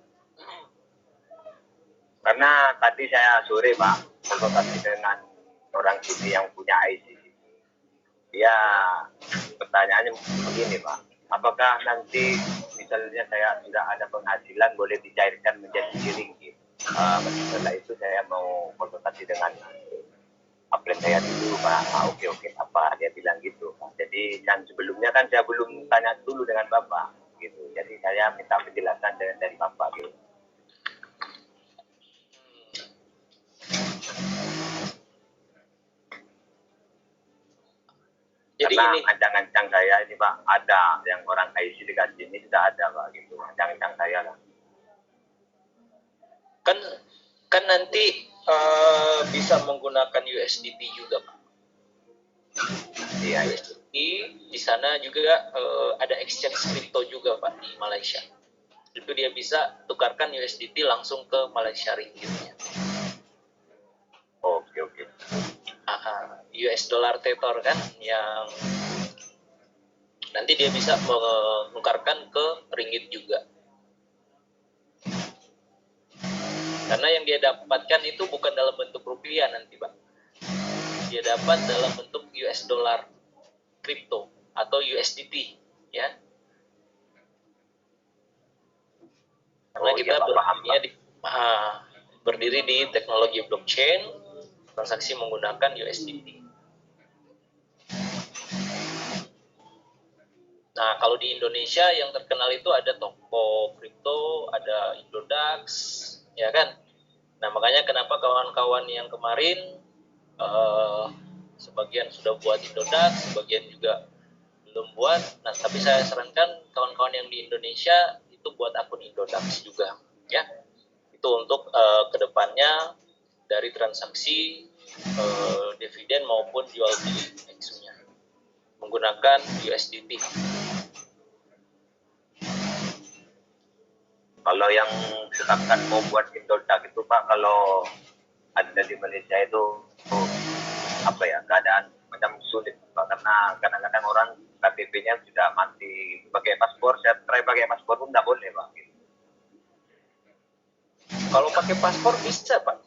Karena tadi saya sore Pak konsultasi dengan orang sini yang punya IC. Ya, pertanyaannya begini Pak, apakah nanti misalnya saya sudah ada penghasilan boleh dicairkan menjadi ringgit? Setelah itu saya mau konsultasi dengan upline saya dulu Pak. Oke, apa dia bilang gitu Pak. Jadi yang sebelumnya kan saya belum tanya dulu dengan Bapak gitu. Jadi saya minta penjelasan dari Bapak gitu. Jadi karena ini ancang-ancang saya ini Pak, ada yang orang IC dekat sini sudah ada Pak gitu, ancang-ancang saya lah. Kan nanti bisa menggunakan USDT juga Pak. Iya. USDT di sana juga ada exchange crypto juga Pak di Malaysia. itu dia bisa tukarkan USDT langsung ke Malaysia Ringgitnya. Oke. US dollar Tether kan yang nanti dia bisa menukarkan ke ringgit juga. Karena yang dia dapatkan itu bukan dalam bentuk rupiah nanti, Pak. Dia dapat dalam bentuk US dollar kripto atau USDT, ya. Karena kita berdiri di teknologi blockchain, transaksi menggunakan USDT. Nah, kalau di Indonesia yang terkenal itu ada Toko Kripto, ada Indodax, ya kan? Nah, makanya kenapa kawan-kawan yang kemarin sebagian sudah buat Indodax, sebagian juga belum buat. Nah, tapi saya sarankan kawan-kawan yang di Indonesia itu buat akun Indodax juga, ya. Itu untuk kedepannya dari transaksi dividen maupun jual beli XU-nya menggunakan USDT. Kalau yang misalkan mau buat Indodax itu Pak, kalau ada di Malaysia itu keadaan macam sulit Pak, karena kadang-kadang orang KTP-nya sudah mati pakai paspor. Saya try pakai paspor pun tidak boleh Pak. Kalau pakai paspor bisa Pak.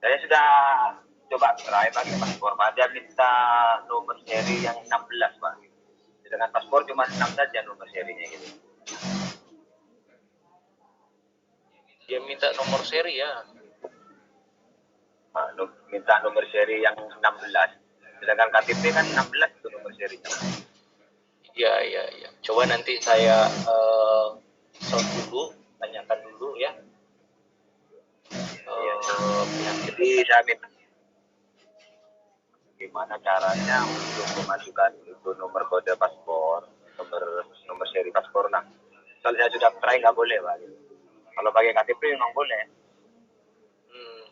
Saya sudah coba try pakai paspor Pak, dia minta nomor seri yang 16 Pak. Dengan paspor cuma 6 saja nomor serinya gitu. Dia minta nomor seri ya. Minta nomor seri yang 16. Sedangkan KTP kan 16 itu nomor serinya. Iya. Coba nanti saya sound dulu, tanyakan dulu ya. Jadi saya minta gimana caranya untuk memasukkan itu nomor kode paspor, nomor seri paspor. Nah, kalau saya sudah try nggak boleh Pak. Kalau pakai KTP memang boleh.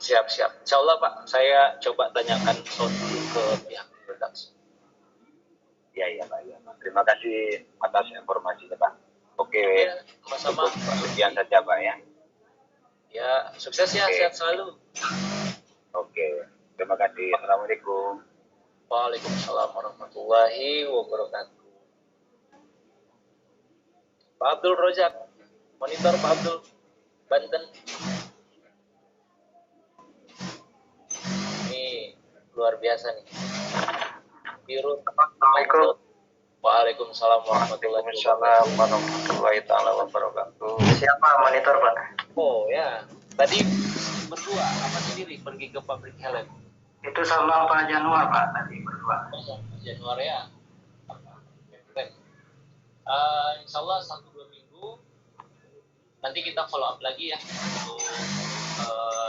Siap. Insya Allah Pak, saya coba tanyakan sound dulu ke pihak Indodax. Iya Pak. Terima kasih atas informasinya Pak. Oke, ya, sama-sama. Sekian saja Pak ya. Ya, sukses ya, sehat selalu. Oke, terima kasih. Assalamualaikum. Waalaikumsalam warahmatullahi wabarakatuh. Pak Abdul Rojak, monitor Pak Abdul, Banten. Ini luar biasa nih. Biru. Assalamualaikum. Waalaikumsalam warahmatullahi wabarakatuh. Siapa monitor Pak? Oh ya, tadi berdua apa sendiri pergi ke pabrik helm? Itu sama Pak Januar Pak tadi berdua. Januar ya. Insya Allah 1-2 minggu nanti kita follow up lagi ya untuk